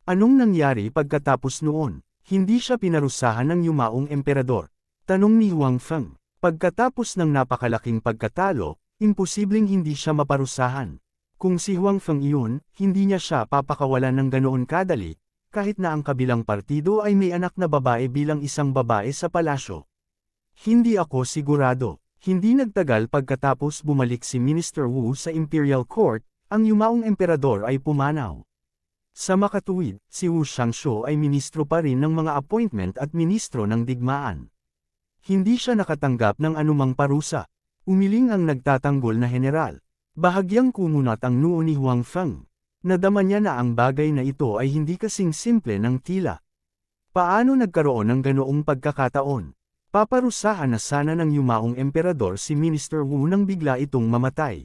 Anong nangyari pagkatapos noon? Hindi siya pinarusahan ng yumaong emperador. Tanong ni Huang Feng. Pagkatapos ng napakalaking pagkatalo, imposibleng hindi siya maparusahan. Kung si Huang Feng iyon, hindi niya siya papakawalan ng ganoon kadali, kahit na ang kabilang partido ay may anak na babae bilang isang babae sa palasyo. Hindi ako sigurado. Hindi nagtagal pagkatapos bumalik si Minister Wu sa Imperial Court, ang yumaong emperador ay pumanaw. Sa makatuwid, si Wu Xiangshu ay ministro pa rin ng mga appointment at ministro ng digmaan. Hindi siya nakatanggap ng anumang parusa. Umiling ang nagtatanggol na general. Bahagyang kumunat ang noo ni Huang Feng. Nadama niya na ang bagay na ito ay hindi kasing simple ng tila. Paano nagkaroon ng ganoong pagkakataon? Paparusahan na sana ng yumaong emperador si Minister Wu nang bigla itong mamatay.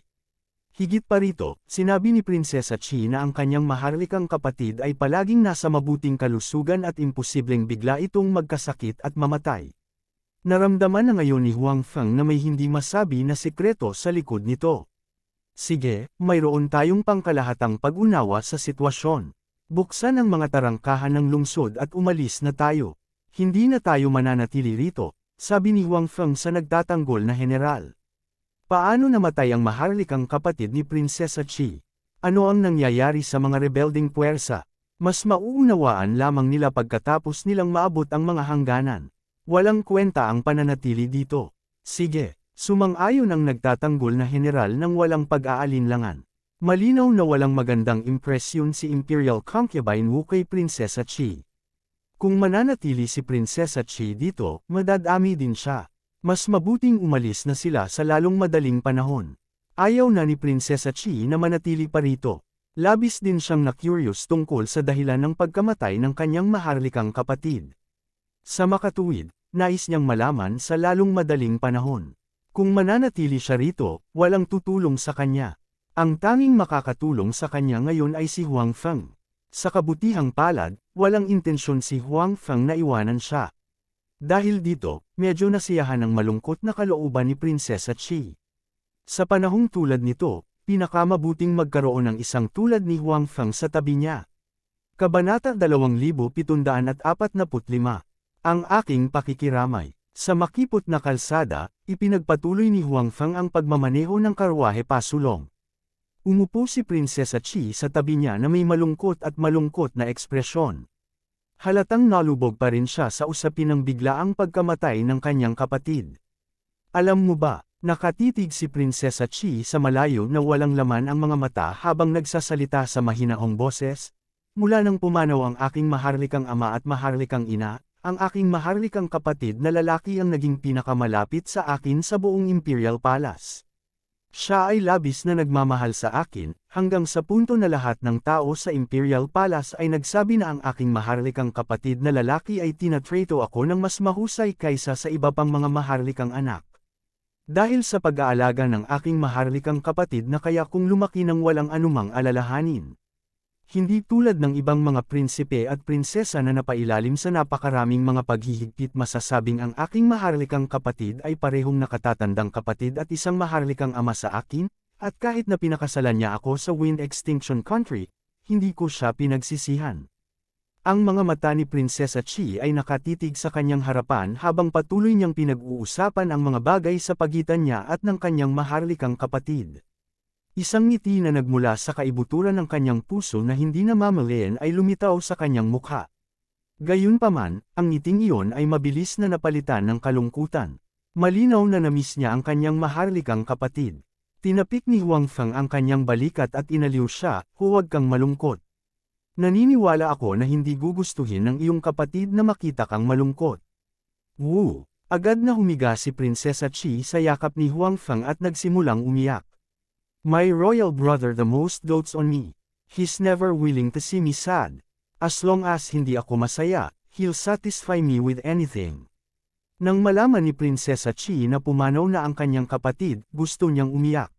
Higit pa rito, sinabi ni Prinsesa Chi na ang kanyang maharlikang kapatid ay palaging nasa mabuting kalusugan at imposibleng bigla itong magkasakit at mamatay. Naramdaman na ngayon ni Huang Feng na may hindi masabi na sikreto sa likod nito. Sige, mayroon tayong pangkalahatang pag-unawa sa sitwasyon. Buksan ang mga tarangkahan ng lungsod at umalis na tayo. Hindi na tayo mananatili rito, sabi ni Huang Feng sa nagtatanggol na general. Paano namatay ang maharlikang kapatid ni Prinsesa Chi? Ano ang nangyayari sa mga rebelding puwersa? Mas mauunawaan lamang nila pagkatapos nilang maabot ang mga hangganan. Walang kwenta ang pananatili dito. Sige, sumang-ayon ang nagtatanggol na general ng walang pag-aalinlangan. Malinaw na walang magandang impresyon si Imperial Concubine Wu kay Prinsesa Chi. Kung mananatili si Prinsesa Chi dito, madadami din siya. Mas mabuting umalis na sila sa lalong madaling panahon. Ayaw na ni Prinsesa Chi na manatili pa rito. Labis din siyang na-curious tungkol sa dahilan ng pagkamatay ng kanyang maharlikang kapatid. Sa makatuwid, nais niyang malaman sa lalong madaling panahon. Kung mananatili siya rito, walang tutulong sa kanya. Ang tanging makakatulong sa kanya ngayon ay si Huang Feng. Sa kabutihang palad, walang intensyon si Huang Feng na iwanan siya. Dahil dito, medyo nasiyahan ang malungkot na kalooban ni Prinsesa Chi. Sa panahong tulad nito, pinakamabuting magkaroon ng isang tulad ni Huang Feng sa tabi niya. Kabanata 2745. Ang aking pakikiramay. Sa makipot na kalsada, ipinagpatuloy ni Huang Feng ang pagmamaneho ng karwahe pasulong. Umupo si Prinsesa Chi sa tabi niya na may malungkot na ekspresyon. Halatang nalubog pa rin siya sa usapin ng biglaang pagkamatay ng kanyang kapatid. Alam mo ba, nakatitig si Prinsesa Chi sa malayo na walang laman ang mga mata habang nagsasalita sa mahinahong boses? Mula nang pumanaw ang aking maharlikang ama at maharlikang ina, ang aking maharlikang kapatid na lalaki ang naging pinakamalapit sa akin sa buong Imperial Palace. Siya ay labis na nagmamahal sa akin, hanggang sa punto na lahat ng tao sa Imperial Palace ay nagsabi na ang aking maharlikang kapatid na lalaki ay tinatrato ako ng mas mahusay kaysa sa iba pang mga maharlikang anak. Dahil sa pag-aalaga ng aking maharlikang kapatid na kaya kong lumaki ng walang anumang alalahanin. Hindi tulad ng ibang mga prinsipe at prinsesa na napailalim sa napakaraming mga paghihigpit, masasabing ang aking maharlikang kapatid ay parehong nakatatandang kapatid at isang maharlikang ama sa akin, at kahit na pinakasalan niya ako sa Wind Extinction Country, hindi ko siya pinagsisihan. Ang mga mata ni Prinsesa Chi ay nakatitig sa kanyang harapan habang patuloy niyang pinag-uusapan ang mga bagay sa pagitan niya at ng kanyang maharlikang kapatid. Isang ngiti na nagmula sa kaibuturan ng kanyang puso na hindi namamalayan ay lumitaw sa kanyang mukha. Gayunpaman, ang ngiting iyon ay mabilis na napalitan ng kalungkutan. Malinaw na namiss niya ang kanyang maharlikang kapatid. Tinapik ni Huang Feng ang kanyang balikat at inaliw siya, "Huwag kang malungkot. Naniniwala ako na hindi gugustuhin ng iyong kapatid na makita kang malungkot." Wu! Agad na humiga si Prinsesa Chi sa yakap ni Huang Feng at nagsimulang umiyak. "My royal brother the most dotes on me. He's never willing to see me sad. As long as hindi ako masaya, he'll satisfy me with anything." Nang malaman ni Prinsesa Chi na pumanaw na ang kanyang kapatid, gusto niyang umiyak.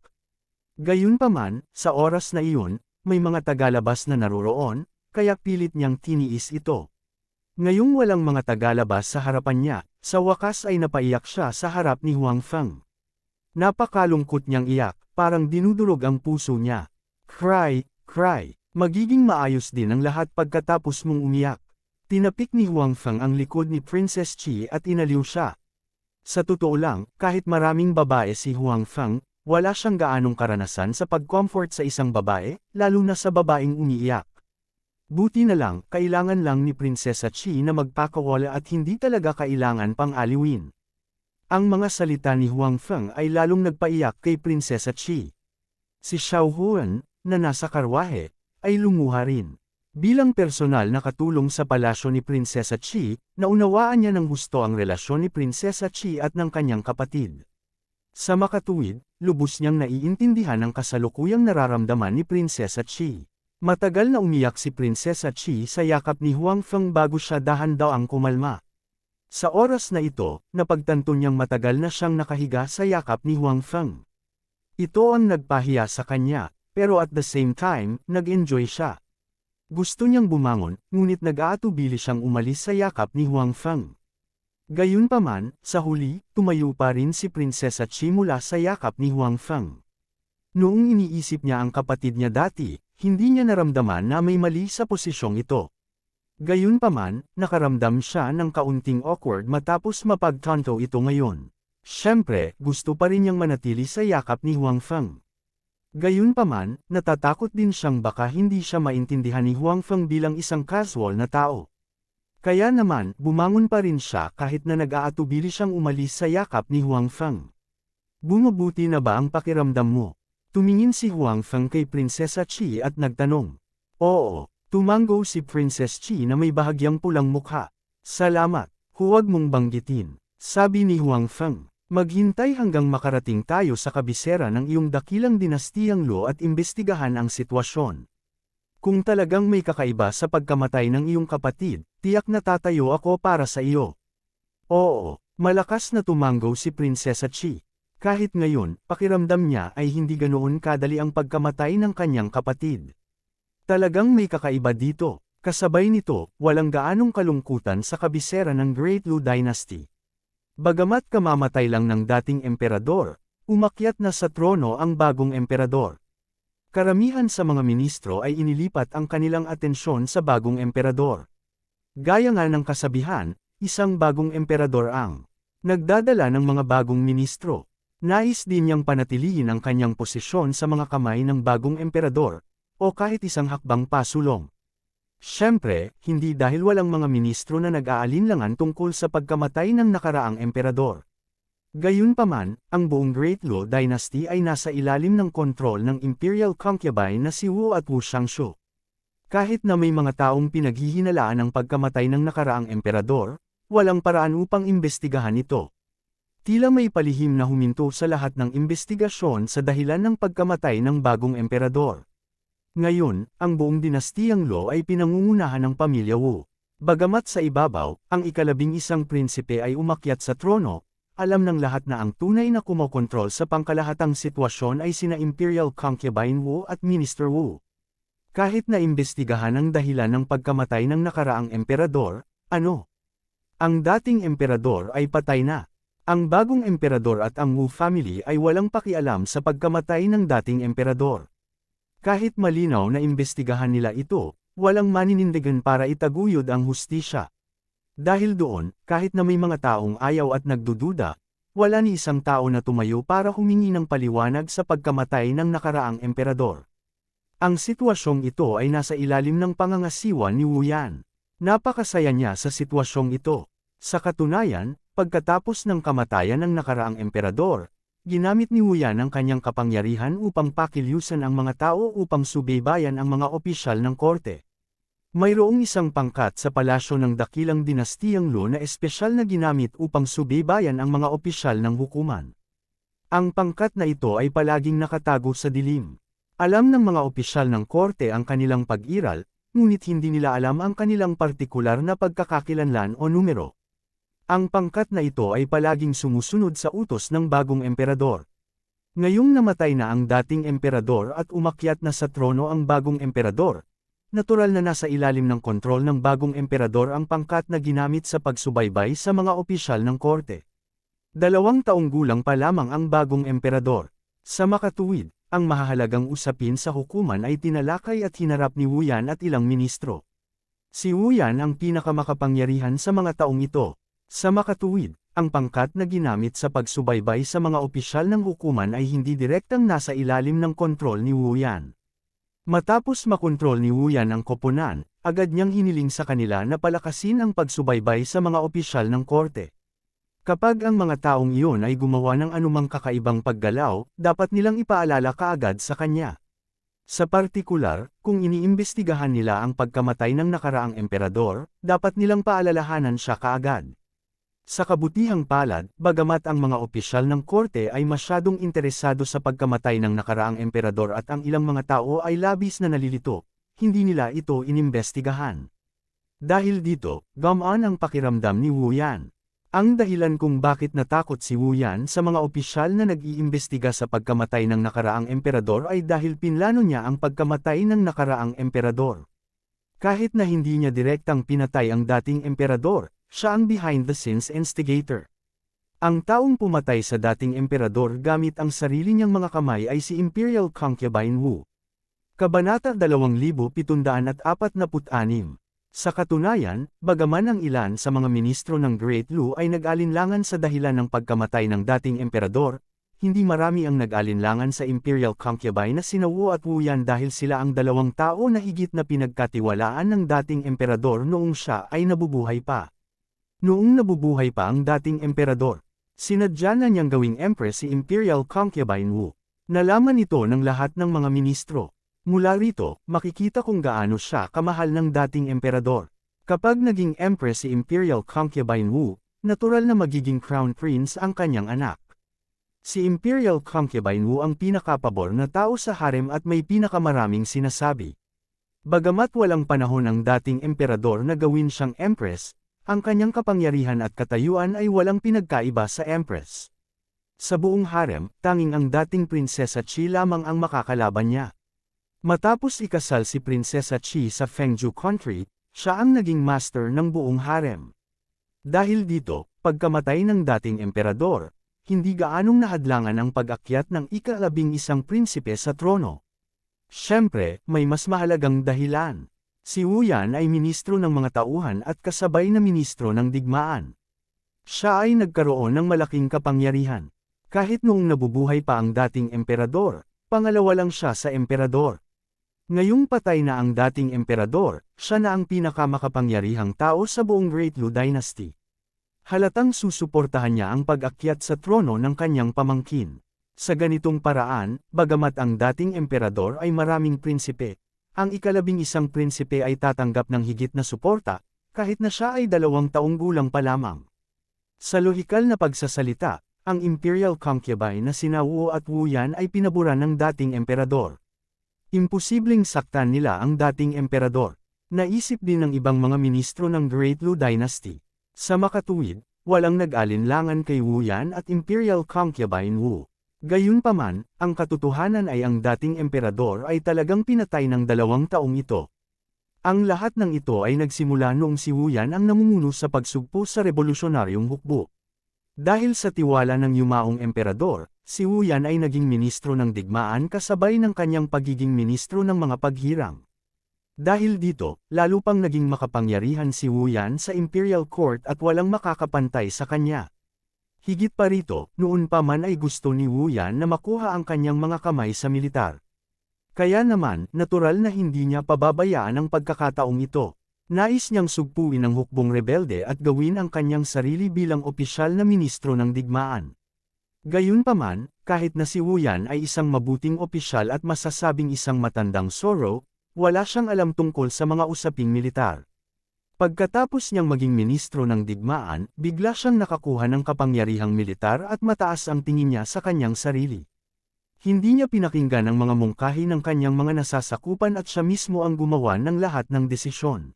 Gayunpaman, sa oras na iyon, may mga tagalabas na naroroon, kaya pilit niyang tiniis ito. Ngayong walang mga tagalabas sa harapan niya, sa wakas ay napaiyak siya sa harap ni Huang Feng. Napakalungkot niyang iyak, parang dinudurog ang puso niya. "Cry, cry. Magiging maayos din ang lahat pagkatapos mong umiyak." Tinapik ni Huang Feng ang likod ni Princess Chi at inaliw siya. Sa totoo lang, kahit maraming babae si Huang Feng, wala siyang gaanong karanasan sa pag-comfort sa isang babae, lalo na sa babaeng umiiyak. Buti na lang, kailangan lang ni Prinsesa Chi na magpakawala at hindi talaga kailangan pang aliwin. Ang mga salita ni Huang Feng ay lalong nagpaiyak kay Prinsesa Chi. Si Xiao Huan, na nasa karwahe, ay lumuha rin. Bilang personal na katulong sa palasyo ni Prinsesa Chi, naunawaan niya ng husto ang relasyon ni Prinsesa Chi at ng kanyang kapatid. Sa makatuwid, lubos niyang naiintindihan ang kasalukuyang nararamdaman ni Prinsesa Chi. Matagal na umiyak si Prinsesa Chi sa yakap ni Huang Feng bago siya dahan-daang kumalma. Sa oras na ito, napagtanto niyang matagal na siyang nakahiga sa yakap ni Huang Feng. Ito ang nagpahiya sa kanya, pero at the same time, nag-enjoy siya. Gusto niyang bumangon, ngunit nag-aatubili siyang umalis sa yakap ni Huang Feng. Gayunpaman, sa huli, tumayo pa rin si Prinsesa Chi mula sa yakap ni Huang Feng. Noong iniisip niya ang kapatid niya dati, hindi niya naramdaman na may mali sa posisyong ito. Gayunpaman, nakaramdam siya ng kaunting awkward matapos mapagtanto ito ngayon. Siyempre, gusto pa rin niyang manatili sa yakap ni Huang Feng. Gayunpaman, natatakot din siyang baka hindi siya maintindihan ni Huang Feng bilang isang casual na tao. Kaya naman, bumangon pa rin siya kahit na nag-aatubili siyang umalis sa yakap ni Huang Feng. Bumubuti na ba ang pakiramdam mo? Tumingin si Huang Feng kay Prinsesa Chi at nagtanong. Oo. Tumango si Princess Chi na may bahagyang pulang mukha. Salamat, huwag mong banggitin, sabi ni Huang Feng. Maghintay hanggang makarating tayo sa kabisera ng iyong dakilang dinastiyang Luo at imbestigahan ang sitwasyon. Kung talagang may kakaiba sa pagkamatay ng iyong kapatid, tiyak na tatayo ako para sa iyo. Oo, malakas na tumango si Prinsesa Chi. Kahit ngayon, pakiramdam niya ay hindi ganoon kadali ang pagkamatay ng kanyang kapatid. Talagang may kakaiba dito, kasabay nito, walang gaanong kalungkutan sa kabisera ng Great Lu Dynasty. Bagamat kamamatay lang ng dating emperador, umakyat na sa trono ang bagong emperador. Karamihan sa mga ministro ay inilipat ang kanilang atensyon sa bagong emperador. Gaya nga ng kasabihan, isang bagong emperador ang nagdadala ng mga bagong ministro. Nais din niyang panatilihin ang kanyang posisyon sa mga kamay ng bagong emperador, o kahit isang hakbang pasulong. Siyempre, hindi dahil walang mga ministro na nag-aalinlangan tungkol sa pagkamatay ng nakaraang emperador. Gayunpaman, ang buong Great Luo Dynasty ay nasa ilalim ng kontrol ng imperial concubine na si Wu at Wu Xiangshu. Kahit na may mga taong pinaghihinalaan ang pagkamatay ng nakaraang emperador, walang paraan upang imbestigahan ito. Tila may palihim na huminto sa lahat ng imbestigasyon sa dahilan ng pagkamatay ng bagong emperador. Ngayon, ang buong dinastiyang Luo ay pinangungunahan ng pamilya Wu. Bagamat sa ibabaw, ang ika-11 prinsipe ay umakyat sa trono, alam ng lahat na ang tunay na kumokontrol sa pangkalahatang sitwasyon ay sina Imperial Concubine Wu at Minister Wu. Kahit na imbestigahan ang dahilan ng pagkamatay ng nakaraang emperador, ano? Ang dating emperador ay patay na. Ang bagong emperador at ang Wu family ay walang pakialam sa pagkamatay ng dating emperador. Kahit malinaw na imbestigahan nila ito, walang maninindigan para itaguyod ang hustisya. Dahil doon, kahit na may mga taong ayaw at nagdududa, wala ni isang tao na tumayo para humingi ng paliwanag sa pagkamatay ng nakaraang emperador. Ang sitwasyong ito ay nasa ilalim ng pangangasiwa ni Wu Yan. Napakasaya niya sa sitwasyong ito. Sa katunayan, pagkatapos ng kamatayan ng nakaraang emperador, ginamit ni Wu Yan ang kanyang kapangyarihan upang pakilyusan ang mga tao upang subaybayan ang mga opisyal ng korte. Mayroong isang pangkat sa palasyo ng dakilang dinastiyang Luo na espesyal na ginamit upang subaybayan ang mga opisyal ng hukuman. Ang pangkat na ito ay palaging nakatago sa dilim. Alam ng mga opisyal ng korte ang kanilang pag-iral, ngunit hindi nila alam ang kanilang partikular na pagkakakilanlan o numero. Ang pangkat na ito ay palaging sumusunod sa utos ng bagong emperador. Ngayong namatay na ang dating emperador at umakyat na sa trono ang bagong emperador, natural na nasa ilalim ng kontrol ng bagong emperador ang pangkat na ginamit sa pagsubaybay sa mga opisyal ng korte. 2 taong gulang pa lamang ang bagong emperador. Sa makatuwid, ang mahahalagang usapin sa hukuman ay tinalakay at hinarap ni Wu Yan at ilang ministro. Si Wu Yan ang pinakamakapangyarihan sa mga taong ito. Sa makatuwid, ang pangkat na ginamit sa pagsubaybay sa mga opisyal ng hukuman ay hindi direktang nasa ilalim ng kontrol ni Wu Yan. Matapos makontrol ni Wu Yan ang koponan, agad niyang hiniling sa kanila na palakasin ang pagsubaybay sa mga opisyal ng korte. Kapag ang mga taong iyon ay gumawa ng anumang kakaibang paggalaw, dapat nilang ipaalala kaagad sa kanya. Sa partikular, kung iniimbestigahan nila ang pagkamatay ng nakaraang emperador, dapat nilang paalalahanan siya kaagad. Sa kabutihang palad, bagamat ang mga opisyal ng korte ay masyadong interesado sa pagkamatay ng nakaraang emperador at ang ilang mga tao ay labis na nalilito, hindi nila ito inimbestigahan. Dahil dito, gumaan ang pakiramdam ni Wu Yan. Ang dahilan kung bakit natakot si Wu Yan sa mga opisyal na nag-iimbestiga sa pagkamatay ng nakaraang emperador ay dahil pinlano niya ang pagkamatay ng nakaraang emperador. Kahit na hindi niya direktang pinatay ang dating emperador, siya ang behind-the-scenes instigator. Ang taong pumatay sa dating emperador gamit ang sarili niyang mga kamay ay si Imperial Concubine Wu. Kabanata 2746. Sa katunayan, bagaman ang ilan sa mga ministro ng Great Lu ay nag-alinlangan sa dahilan ng pagkamatay ng dating emperador, hindi marami ang nag-alinlangan sa Imperial Concubine na sina Wu at Wu Yan dahil sila ang dalawang tao na higit na pinagkatiwalaan ng dating emperador noong siya ay nabubuhay pa. Noong nabubuhay pa ang dating emperador, sinadya na niyang gawing empress si Imperial Concubine Wu. Nalaman ito ng lahat ng mga ministro. Mula rito, makikita kung gaano siya kamahal ng dating emperador. Kapag naging empress si Imperial Concubine Wu, natural na magiging crown prince ang kanyang anak. Si Imperial Concubine Wu ang pinakapabor na tao sa harem at may pinakamaraming sinasabi. Bagamat walang panahon ang dating emperador na gawin siyang empress, ang kanyang kapangyarihan at katayuan ay walang pinagkaiba sa empress. Sa buong harem, tanging ang dating Prinsesa Qi lamang ang makakalaban niya. Matapos ikasal si Prinsesa Qi sa Fengju Country, siya ang naging master ng buong harem. Dahil dito, pagkamatay ng dating emperador, hindi gaanong nahadlangan ang pag-akyat ng ika-11 prinsipe sa trono. Siyempre, may mas mahalagang dahilan. Si Wu Yan ay ministro ng mga tauhan at kasabay na ministro ng digmaan. Siya ay nagkaroon ng malaking kapangyarihan. Kahit noong nabubuhay pa ang dating emperador, pangalawa lang siya sa emperador. Ngayong patay na ang dating emperador, siya na ang pinakamakapangyarihang tao sa buong Great Lu Dynasty. Halatang susuportahan niya ang pag-akyat sa trono ng kanyang pamangkin. Sa ganitong paraan, bagamat ang dating emperador ay maraming prinsipe, ang ika-11 prinsipe ay tatanggap ng higit na suporta, kahit na siya ay 2 taong gulang pa lamang. Sa lohikal na pagsasalita, ang Imperial Concubine na sina Wu at Wu Yan ay pinaboran ng dating emperador. Imposibleng saktan nila ang dating emperador. Naisip din ng ibang mga ministro ng Great Lu Dynasty. Sa makatuwid, walang nag-alinlangan kay Wu Yan at Imperial Concubine Wu. Gayunpaman, ang katotohanan ay ang dating emperador ay talagang pinatay ng 2 taong ito. Ang lahat ng ito ay nagsimula noong si Wu Yan ang namumuno sa pagsugpo sa revolusyonaryong hukbo. Dahil sa tiwala ng yumaong emperador, si Wu Yan ay naging ministro ng digmaan kasabay ng kanyang pagiging ministro ng mga paghirang. Dahil dito, lalo pang naging makapangyarihan si Wu Yan sa Imperial Court at walang makakapantay sa kanya. Higit pa rito, noon pa man ay gusto ni Wu Yan na makuha ang kanyang mga kamay sa militar. Kaya naman, natural na hindi niya pababayaan ang pagkakataong ito. Nais niyang sugpuin ang hukbong rebelde at gawin ang kanyang sarili bilang opisyal na ministro ng digmaan. Gayunpaman, kahit na si Wu Yan ay isang mabuting opisyal at masasabing isang matandang soro, wala siyang alam tungkol sa mga usaping militar. Pagkatapos niyang maging ministro ng digmaan, bigla siyang nakakuha ng kapangyarihang militar at mataas ang tingin niya sa kanyang sarili. Hindi niya pinakinggan ang mga mungkahi ng kanyang mga nasasakupan at siya mismo ang gumawa ng lahat ng desisyon.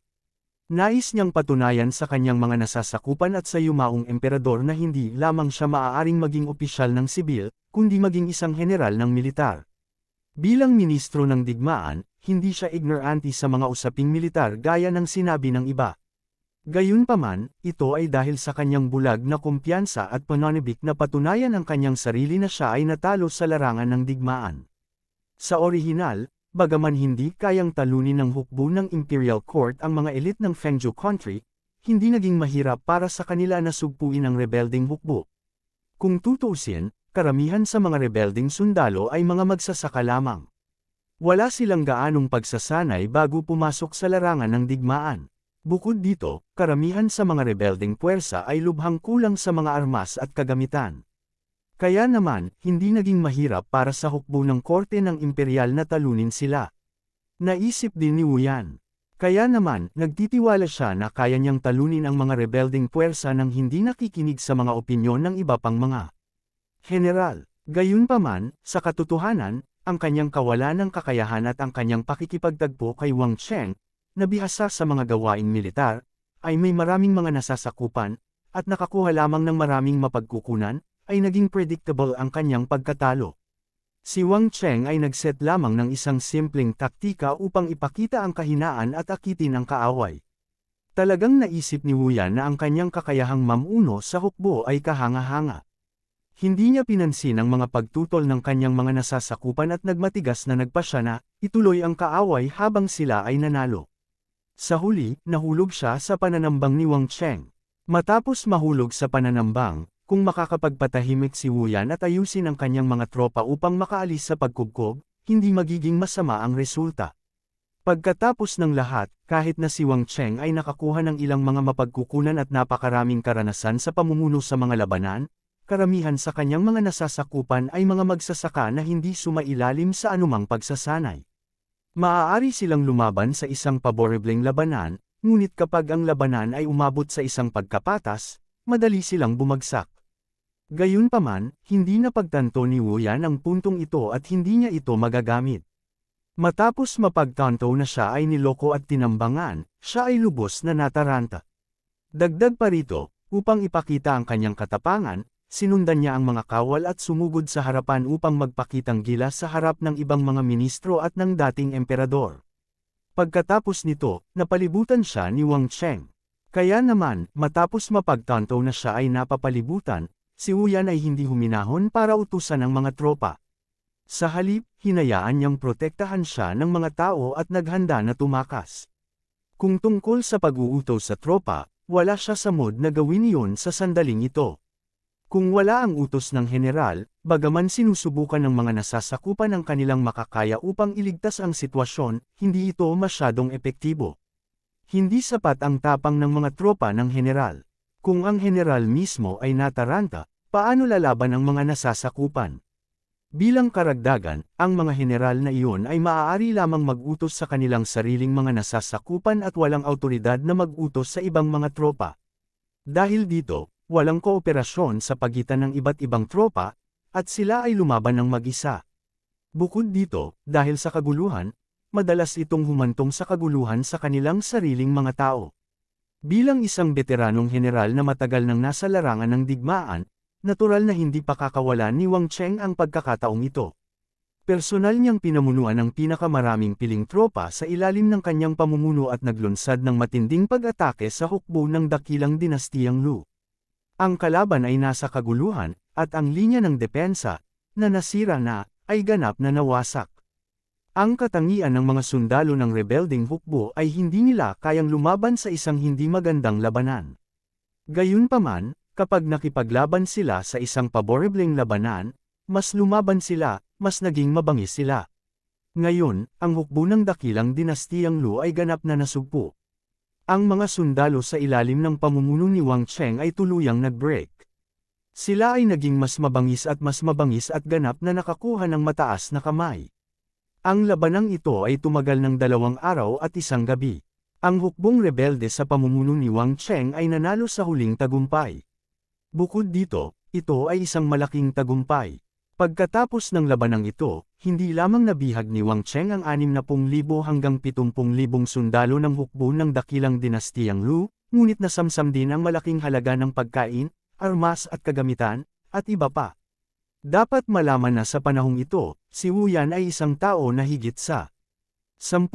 Nais niyang patunayan sa kanyang mga nasasakupan at sa yumaong emperador na hindi lamang siya maaaring maging opisyal ng sibil, kundi maging isang general ng militar. Bilang ministro ng digmaan, hindi siya ignorante sa mga usaping militar gaya ng sinabi ng iba. Gayunpaman, ito ay dahil sa kanyang bulag na kumpiyansa at pananabik na patunayan ang kanyang sarili na siya ay natalo sa larangan ng digmaan. Sa orihinal, bagaman hindi kayang talunin ng hukbo ng Imperial Court ang mga elite ng Fengju Country, hindi naging mahirap para sa kanila na sugpuin ang rebelding hukbo. Kung tutuusin, karamihan sa mga rebelding sundalo ay mga magsasaka lamang. Wala silang gaanong pagsasanay bago pumasok sa larangan ng digmaan. Bukod dito, karamihan sa mga rebelding puwersa ay lubhang kulang sa mga armas at kagamitan. Kaya naman, hindi naging mahirap para sa hukbo ng korte ng imperial na talunin sila. Naisip din ni Wu Yan. Kaya naman, nagtitiwala siya na kaya niyang talunin ang mga rebelding puwersa nang hindi nakikinig sa mga opinyon ng iba pang mga general. Gayunpaman, sa katotohanan, ang kanyang kawalan ng kakayahan at ang kanyang pakikipagtagpo kay Wang Cheng, na bihasa sa mga gawaing militar, ay may maraming mga nasasakupan, at nakakuha lamang ng maraming mapagkukunan, ay naging predictable ang kanyang pagkatalo. Si Wang Cheng ay nagset lamang ng isang simpleng taktika upang ipakita ang kahinaan at akitin ang kaaway. Talagang naisip ni Wu Yan na ang kanyang kakayahang mamuno sa hukbo ay kahanga-hanga. Hindi niya pinansin ang mga pagtutol ng kanyang mga nasasakupan at nagmatigas na nagpasya na ituloy ang kaaway habang sila ay nanalo. Sa huli, nahulog siya sa pananambang ni Wang Cheng. Matapos mahulog sa pananambang, kung makakapagpatahimik si Wu Yan at ayusin ang kanyang mga tropa upang makaalis sa pagkubkob, hindi magiging masama ang resulta. Pagkatapos ng lahat, kahit na si Wang Cheng ay nakakuha ng ilang mga mapagkukunan at napakaraming karanasan sa pamumuno sa mga labanan, karamihan sa kanyang mga nasasakupan ay mga magsasaka na hindi sumailalim sa anumang pagsasanay. Maaari silang lumaban sa isang paborebleng labanan, ngunit kapag ang labanan ay umabot sa isang pagkapatas, madali silang bumagsak. Gayunpaman, hindi napagtanto ni Wu Yan ang puntong ito at hindi niya ito magagamit. Matapos mapagtanto na siya ay niloko at tinambangan, siya ay lubos na nataranta. Dagdag pa rito, upang ipakita ang kanyang katapangan, sinundan niya ang mga kawal at sumugod sa harapan upang magpakitang gilas sa harap ng ibang mga ministro at ng dating emperador. Pagkatapos nito, napalibutan siya ni Wang Cheng. Kaya naman, matapos mapagtanto na siya ay napapalibutan, si Wu Yan ay hindi huminahon para utusan ang mga tropa. Sa halip, hinayaan niyang protektahan siya ng mga tao at naghanda na tumakas. Kung tungkol sa pag-uutos sa tropa, wala siya sa mood na gawin iyon sa sandaling ito. Kung wala ang utos ng general, bagaman sinusubukan ng mga nasasakupan ang kanilang makakaya upang iligtas ang sitwasyon, hindi ito masyadong epektibo. Hindi sapat ang tapang ng mga tropa ng general. Kung ang general mismo ay nataranta, paano lalaban ang mga nasasakupan? Bilang karagdagan, ang mga general na iyon ay maaari lamang mag-utos sa kanilang sariling mga nasasakupan at walang awtoridad na mag-utos sa ibang mga tropa. Dahil dito, walang kooperasyon sa pagitan ng iba't ibang tropa, at sila ay lumaban ng mag-isa. Bukod dito, dahil sa kaguluhan, madalas itong humantong sa kaguluhan sa kanilang sariling mga tao. Bilang isang veteranong general na matagal nang nasa larangan ng digmaan, natural na hindi pa kakawalan ni Wang Cheng ang pagkakataong ito. Personal niyang pinamunuan ang pinakamaraming piling tropa sa ilalim ng kanyang pamumuno at naglunsad ng matinding pag-atake sa hukbo ng dakilang dinastiyang Lu. Ang kalaban ay nasa kaguluhan, at ang linya ng depensa, na nasira na, ay ganap na nawasak. Ang katangian ng mga sundalo ng rebelding hukbo ay hindi nila kayang lumaban sa isang hindi magandang labanan. Gayunpaman, kapag nakipaglaban sila sa isang paborebleng labanan, mas lumaban sila, mas naging mabangis sila. Ngayon, ang hukbo ng dakilang dinastiyang Lu ay ganap na nasugpo. Ang mga sundalo sa ilalim ng pamumuno ni Wang Cheng ay tuluyang nag-break. Sila ay naging mas mabangis at ganap na nakakuha ng mataas na kamay. Ang labanang ito ay tumagal ng 2 araw at 1 gabi. Ang hukbong rebelde sa pamumuno ni Wang Cheng ay nanalo sa huling tagumpay. Bukod dito, ito ay isang malaking tagumpay. Pagkatapos ng labanang ito, hindi lamang nabihag ni Wang Cheng ang 60,000 hanggang 70,000 sundalo ng hukbo ng dakilang dinastiyang Lu, ngunit nasamsam din ang malaking halaga ng pagkain, armas at kagamitan, at iba pa. Dapat malaman na sa panahong ito, si Wu Yan ay isang tao na higit sa 10,000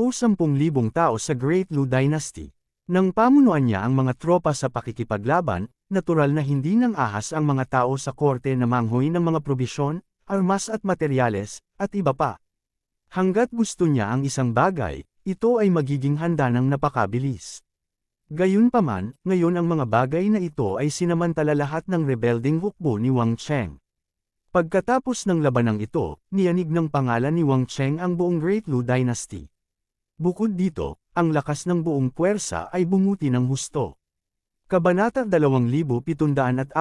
tao sa Great Lu Dynasty. Nang pamunuan niya ang mga tropa sa pakikipaglaban, natural na hindi nang ahas ang mga tao sa korte na manghoy ng mga probisyon, armas at materyales, at iba pa. Hanggat gusto niya ang isang bagay, ito ay magiging handa ng napakabilis. Gayunpaman, ngayon ang mga bagay na ito ay sinamantala lahat ng rebelding hukbo ni Wang Cheng. Pagkatapos ng labanang ito, niyanig ng pangalan ni Wang Cheng ang buong Great Lu Dynasty. Bukod dito, ang lakas ng buong puwersa ay bumuti ng husto. Kabanata 2747.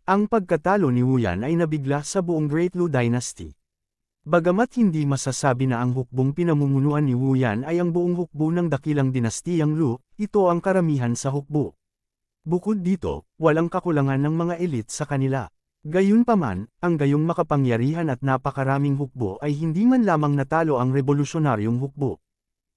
Ang pagkatalo ni Wu Yan ay nabigla sa buong Great Lu Dynasty. Bagamat hindi masasabi na ang hukbong pinamumunuan ni Wu Yan ay ang buong hukbo ng dakilang dinastiyang Lu, ito ang karamihan sa hukbo. Bukod dito, walang kakulangan ng mga elite sa kanila. Gayunpaman, ang gayong makapangyarihan at napakaraming hukbo ay hindi man lamang natalo ang revolusyonaryong hukbo.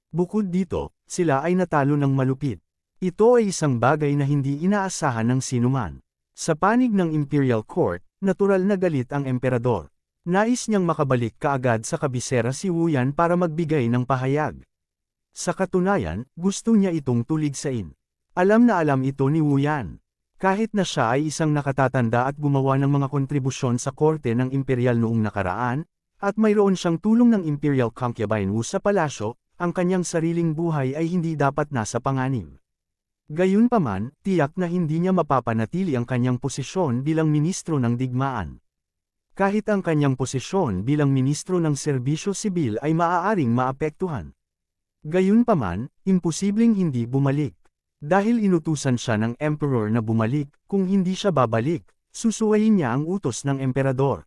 Bukod dito, sila ay natalo ng malupit. Ito ay isang bagay na hindi inaasahan ng sinuman. Sa panig ng Imperial Court, natural na galit ang emperador. Nais niyang makabalik kaagad sa kabisera si Wu Yan para magbigay ng pahayag. Sa katunayan, gusto niya itong tuligsain. Alam na alam ito ni Wu Yan. Kahit na siya ay isang nakatatanda at gumawa ng mga kontribusyon sa korte ng imperial noong nakaraan, at mayroon siyang tulong ng Imperial Concubine Wu sa palasyo, ang kanyang sariling buhay ay hindi dapat nasa panganib. Gayunpaman, tiyak na hindi niya mapapanatili ang kanyang posisyon bilang ministro ng digmaan. Kahit ang kanyang posisyon bilang ministro ng serbisyo sibil ay maaaring maapektuhan. Gayunpaman, imposibleng hindi bumalik. Dahil inutusan siya ng emperor na bumalik, kung hindi siya babalik, susuwayin niya ang utos ng emperador.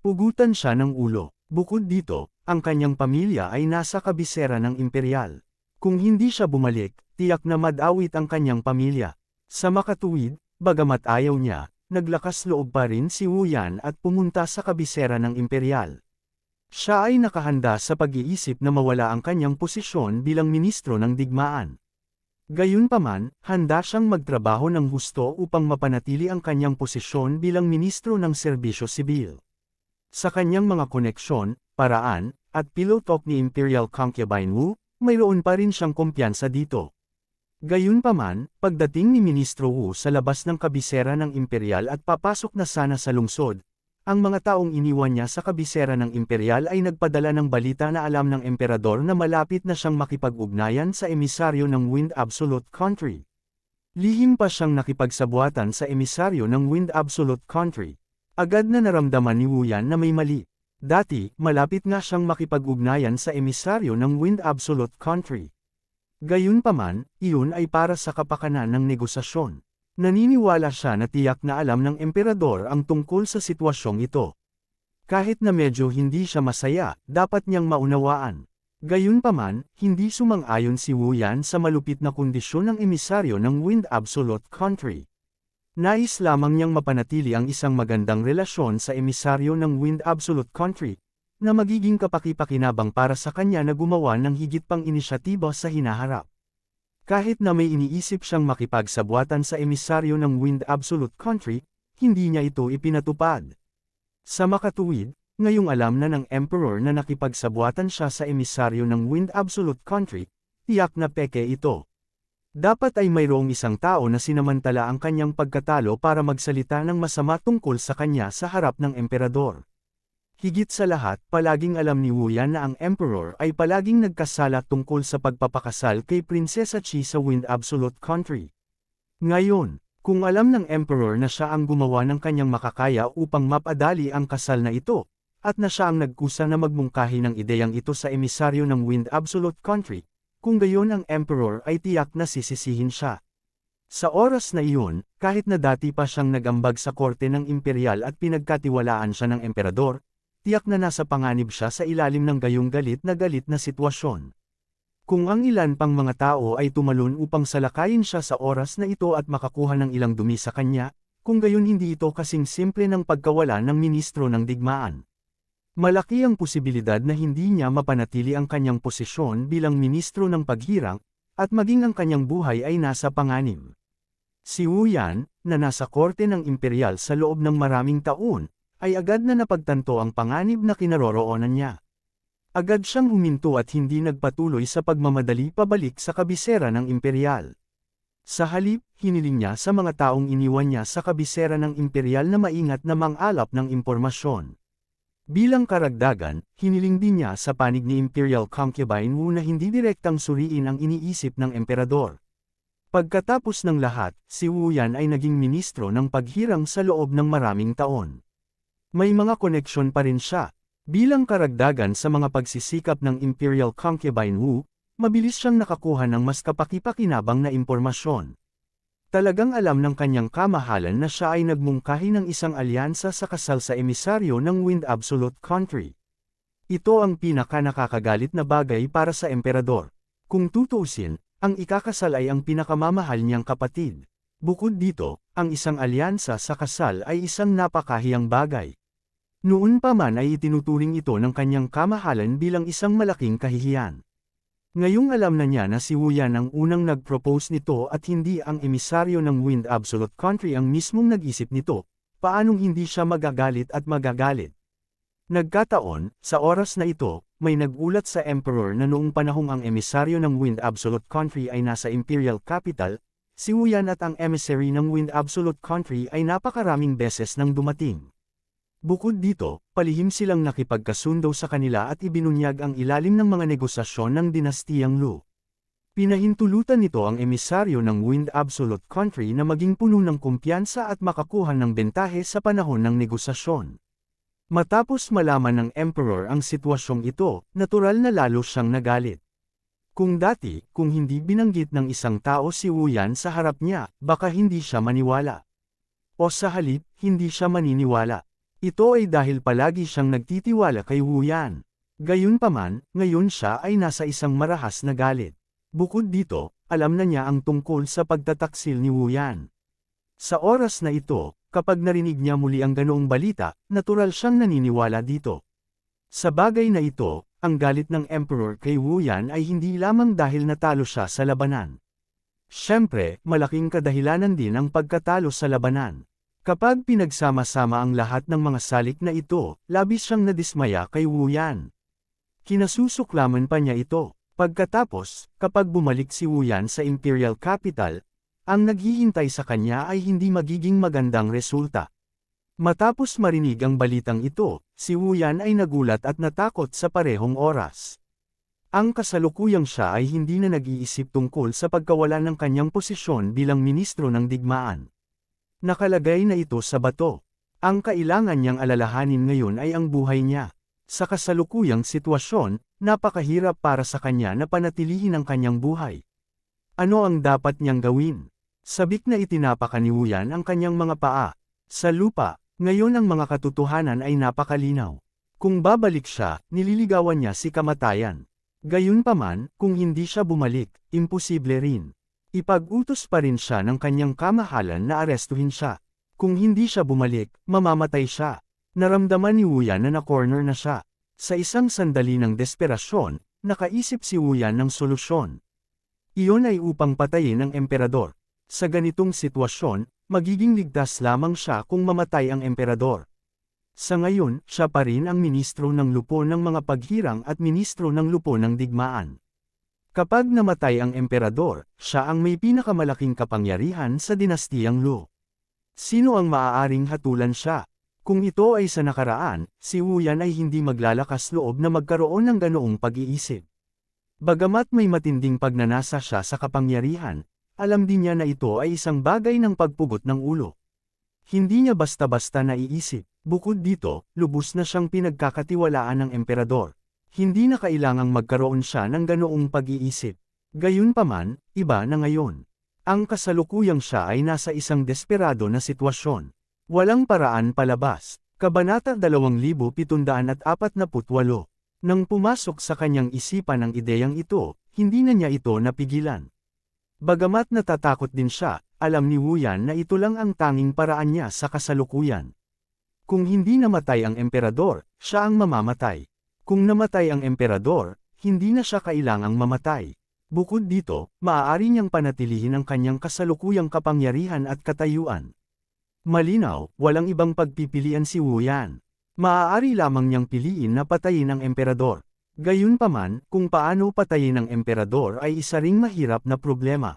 Pugutan siya ng ulo. Bukod dito, ang kanyang pamilya ay nasa kabisera ng imperial. Kung hindi siya bumalik, tiyak na madawit ang kanyang pamilya. Sa makatuwid, bagamat ayaw niya, naglakas loob pa rin si Wu Yan at pumunta sa kabisera ng imperial. Siya ay nakahanda sa pag-iisip na mawala ang kanyang posisyon bilang ministro ng digmaan. Gayunpaman, handa siyang magtrabaho ng husto upang mapanatili ang kanyang posisyon bilang ministro ng serbisyo sibil. Sa kanyang mga koneksyon, paraan, at pillow talk ni Imperial Concubine Wu, mayroon pa rin siyang kumpiyansa dito. Gayunpaman, pagdating ni Ministro Wu sa labas ng kabisera ng imperial at papasok na sana sa lungsod, ang mga taong iniwan niya sa kabisera ng imperial ay nagpadala ng balita na alam ng emperador na malapit na siyang makipag-ugnayan sa emisaryo ng Wind Absolute Country. Lihim pa siyang nakipagsabuatan sa emisaryo ng Wind Absolute Country. Agad na naramdaman ni Wu Yan na may mali. Dati, malapit nga siyang makipag-ugnayan sa emisaryo ng Wind Absolute Country. Gayunpaman, iyon ay para sa kapakanan ng negosasyon. Naniniwala siya na tiyak na alam ng emperador ang tungkol sa sitwasyong ito. Kahit na medyo hindi siya masaya, dapat niyang maunawaan. Gayunpaman, hindi sumang-ayon si Wu Yan sa malupit na kondisyon ng emisaryo ng Wind Absolute Country. Nais lamang niyang mapanatili ang isang magandang relasyon sa emisaryo ng Wind Absolute Country, na magiging kapaki-pakinabang para sa kanya na gumawa ng higit pang inisyatiba sa hinaharap. Kahit na may iniisip siyang makipagsabuatan sa emisaryo ng Wind Absolute Country, hindi niya ito ipinatupad. Sa makatuwid, ngayong alam na ng emperor na nakipagsabuatan siya sa emisaryo ng Wind Absolute Country, tiyak na peke ito. Dapat ay mayroong isang tao na sinamantala ang kanyang pagkatalo para magsalita ng masama tungkol sa kanya sa harap ng emperador. Higit sa lahat, palaging alam ni Wu Yan na ang emperor ay palaging nagkasala tungkol sa pagpapakasal kay Prinsesa Qi sa Wind Absolute Country. Ngayon, kung alam ng emperor na siya ang gumawa ng kanyang makakaya upang mapadali ang kasal na ito, at na siya ang nagkusa na magmungkahi ng ideyang ito sa emisaryo ng Wind Absolute Country, kung gayon ang emperor ay tiyak na sisisihin siya. Sa oras na iyon, kahit na dati pa siyang nagambag sa korte ng imperial at pinagkatiwalaan siya ng emperador, tiyak na nasa panganib siya sa ilalim ng gayong galit na sitwasyon. Kung ang ilan pang mga tao ay tumalon upang salakayin siya sa oras na ito at makakuha ng ilang dumi sa kanya, kung gayon hindi ito kasing simple ng pagkawala ng ministro ng digmaan. Malaki ang posibilidad na hindi niya mapanatili ang kanyang posisyon bilang ministro ng paghirang, at maging ang kanyang buhay ay nasa panganib. Si Wu Yan, na nasa korte ng imperial sa loob ng maraming taon, ay agad na napagtanto ang panganib na kinaroroonan niya. Agad siyang huminto at hindi nagpatuloy sa pagmamadali pabalik sa kabisera ng imperial. Sa halip, hiniling niya sa mga taong iniwan niya sa kabisera ng imperial na maingat na mangalap ng impormasyon. Bilang karagdagan, hiniling din niya sa panig ni Imperial Concubine Wu na hindi direktang suriin ang iniisip ng emperador. Pagkatapos ng lahat, si Wu Yan ay naging ministro ng paghirang sa loob ng maraming taon. May mga koneksyon pa rin siya. Bilang karagdagan sa mga pagsisikap ng Imperial Concubine Wu, mabilis siyang nakakuha ng mas kapaki-pakinabang na impormasyon. Talagang alam ng kanyang kamahalan na siya ay nagmungkahi ng isang alyansa sa kasal sa emisaryo ng Wind Absolute Country. Ito ang pinaka-nakakagalit na bagay para sa emperador. Kung tutuusin, ang ikakasal ay ang pinakamamahal niyang kapatid. Bukod dito, ang isang alyansa sa kasal ay isang napakahiyang bagay. Noon pa man ay itinuturing ito ng kanyang kamahalan bilang isang malaking kahihiyan. Ngayong alam na niya na si Wu Yan ang unang nag-propose nito at hindi ang emisaryo ng Wind Absolute Country ang mismong nag-isip nito, paanong hindi siya magagalit at magagalit? Nagkataon, sa oras na ito, may nagulat sa Emperor na noong panahong ang emisaryo ng Wind Absolute Country ay nasa Imperial Capital, si Wu Yan at ang emissary ng Wind Absolute Country ay napakaraming beses nang dumating. Bukod dito, palihim silang nakipagkasundo sa kanila at ibinunyag ang ilalim ng mga negosasyon ng dinastiyang Lu. Pinahintulutan nito ang emisaryo ng Wind Absolute Country na maging puno ng kumpiyansa at makakuha ng bentahe sa panahon ng negosasyon. Matapos malaman ng Emperor ang sitwasyong ito, natural na lalo siyang nagalit. Kung hindi binanggit ng isang tao si Wu Yan sa harap niya, baka hindi siya maniwala. O sa halip, hindi siya maniniwala. Ito ay dahil palagi siyang nagtitiwala kay Wu Yan. Gayunpaman, ngayon siya ay nasa isang marahas na galit. Bukod dito, alam na niya ang tungkol sa pagtataksil ni Wu Yan. Sa oras na ito, kapag narinig niya muli ang ganoong balita, natural siyang naniniwala dito. Sa bagay na ito, ang galit ng Emperor kay Wu Yan ay hindi lamang dahil natalo siya sa labanan. Siyempre, malaking kadahilanan din ang pagkatalo sa labanan. Kapag pinagsama-sama ang lahat ng mga salik na ito, labis siyang nadismaya kay Wu Yan. Kinasusuklaman pa niya ito. Pagkatapos, kapag bumalik si Wu Yan sa Imperial Capital, ang naghihintay sa kanya ay hindi magiging magandang resulta. Matapos marinig ang balitang ito, si Wu Yan ay nagulat at natakot sa parehong oras. Ang kasalukuyang siya ay hindi na nag-iisip tungkol sa pagkawala ng kanyang posisyon bilang ministro ng digmaan. Nakalagay na ito sa bato. Ang kailangan niyang alalahanin ngayon ay ang buhay niya. Sa kasalukuyang sitwasyon, napakahirap para sa kanya na panatilihin ang kanyang buhay. Ano ang dapat niyang gawin? Sabik na itinapakan ni Wu Yan ang kanyang mga paa. Sa lupa, ngayon ang mga katotohanan ay napakalinaw. Kung babalik siya, nililigawan niya si kamatayan. Gayunpaman, kung hindi siya bumalik, imposible rin. Ipag-utos pa rin siya ng kanyang kamahalan na arestuhin siya. Kung hindi siya bumalik, mamamatay siya. Naramdaman ni Wu Yan na na-corner na siya. Sa isang sandali ng desperasyon, nakaisip si Wu Yan ng solusyon. Iyon ay upang patayin ang emperador. Sa ganitong sitwasyon, magiging ligtas lamang siya kung mamatay ang emperador. Sa ngayon, siya pa rin ang ministro ng lupo ng mga paghirang at ministro ng lupo ng digmaan. Kapag namatay ang emperador, siya ang may pinakamalaking kapangyarihan sa dinastiyang Lu. Sino ang maaaring hatulan siya? Kung ito ay sa nakaraan, si Wu Yan ay hindi maglalakas loob na magkaroon ng ganoong pag-iisip. Bagamat may matinding pagnanasa siya sa kapangyarihan, alam din niya na ito ay isang bagay ng pagpugot ng ulo. Hindi niya basta-basta naiisip. Bukod dito, lubos na siyang pinagkakatiwalaan ng emperador. Hindi na kailangang magkaroon siya ng ganoong pag-iisip. Gayunpaman, iba na ngayon. Ang kasalukuyang siya ay nasa isang desperado na sitwasyon. Walang paraan palabas. Kabanata 2748. Nang pumasok sa kanyang isipan ang ideyang ito, hindi na niya ito napigilan. Bagamat natatakot din siya, alam ni Wu Yan na ito lang ang tanging paraan niya sa kasalukuyan. Kung hindi namatay ang emperador, siya ang mamamatay. Kung namatay ang emperador, hindi na siya kailangang mamatay. Bukod dito, maaari niyang panatilihin ang kanyang kasalukuyang kapangyarihan at katayuan. Malinaw, walang ibang pagpipilian si Wu Yan. Maaari lamang niyang piliin na patayin ang emperador. Gayunpaman, kung paano patayin ang emperador ay isa ring mahirap na problema.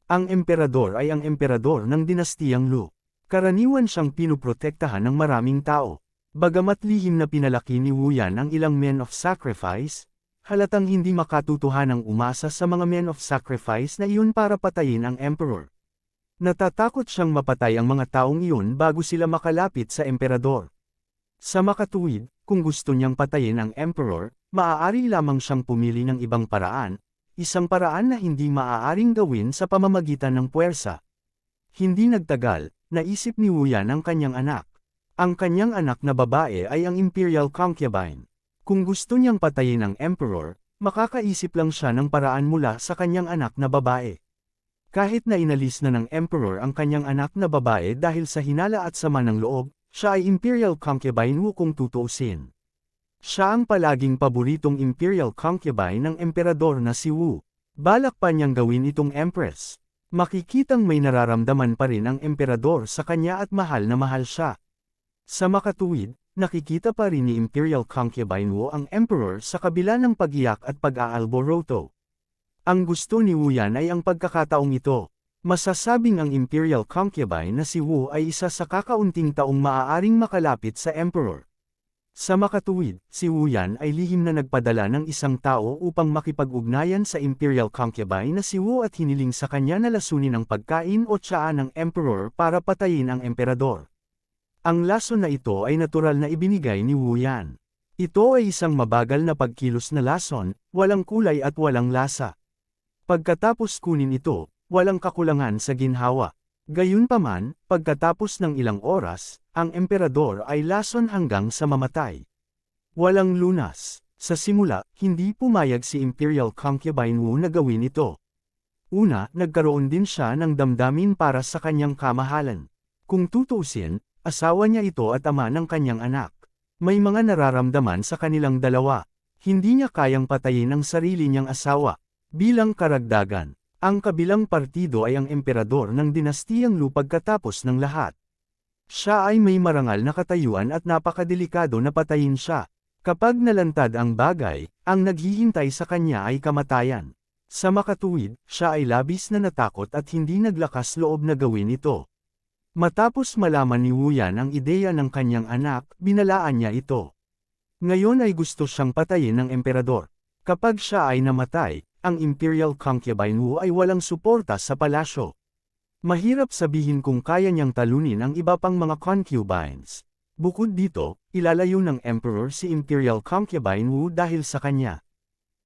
Ang emperador ay ang emperador ng dinastiyang Lu. Karaniwan siyang pinuprotektahan ng maraming tao. Bagamat lihim na pinalaki ni Wu Yan ang ilang men of sacrifice, halatang hindi makatutuhanang umasa sa mga men of sacrifice na iyon para patayin ang emperor. Natatakot siyang mapatay ang mga taong iyon bago sila makalapit sa emperador. Sa makatuwid, kung gusto niyang patayin ang emperor, maaari lamang siyang pumili ng ibang paraan, isang paraan na hindi maaaring gawin sa pamamagitan ng puwersa. Hindi nagtagal, naisip ni Wu Yan ang kanyang anak. Ang kanyang anak na babae ay ang imperial concubine. Kung gusto niyang patayin ang emperor, makakaisip lang siya ng paraan mula sa kanyang anak na babae. Kahit na inalis na ng emperor ang kanyang anak na babae dahil sa hinala at sama ng loob, siya ay imperial concubine kung tutuusin. Siya ang palaging paboritong imperial concubine ng emperador na si Wu. Balak pa niyang gawin itong empress. Makikitang may nararamdaman pa rin ang emperador sa kanya at mahal na mahal siya. Sa makatuwid, nakikita pa rin ni imperial concubine Wu ang emperor sa kabila ng pag-iyak at pag-aalboroto. Ang gusto ni Wu Yan ay ang pagkakataong ito. Masasabing ang imperial concubine na si Wu ay isa sa kakaunting taong maaaring makalapit sa emperor. Sa makatuwid, si Wu Yan ay lihim na nagpadala ng isang tao upang makipag-ugnayan sa imperial concubine na si Wu at hiniling sa kanya na lasunin ang pagkain o tsaa ng emperor para patayin ang emperador. Ang lason na ito ay natural na ibinigay ni Wu Yan. Ito ay isang mabagal na pagkilos na lason, walang kulay at walang lasa. Pagkatapos kunin ito, walang kakulangan sa ginhawa. Gayunpaman, pagkatapos ng ilang oras, ang emperador ay lason hanggang sa mamatay. Walang lunas. Sa simula, hindi pumayag si Imperial Concubine Wu na gawin ito. Una, nagkaroon din siya ng damdamin para sa kanyang kamahalan. Kung tutuusin, asawa niya ito at ama ng kanyang anak. May mga nararamdaman sa kanilang dalawa. Hindi niya kayang patayin ang sarili niyang asawa. Bilang karagdagan, ang kabilang partido ay ang emperador ng dinastiyang Lu pagkatapos ng lahat. Siya ay may marangal na katayuan at napakadelikado na patayin siya. Kapag nalantad ang bagay, ang naghihintay sa kanya ay kamatayan. Sa makatuwid, siya ay labis na natakot at hindi naglakas loob na gawin ito. Matapos malaman ni Wu Yan ang ideya ng kanyang anak, binalaan niya ito. Ngayon ay gusto siyang patayin ng emperador. Kapag siya ay namatay, ang Imperial Concubine Wu ay walang suporta sa palasyo. Mahirap sabihin kung kaya niyang talunin ang iba pang mga concubines. Bukod dito, ilalayo ng emperor si Imperial Concubine Wu dahil sa kanya.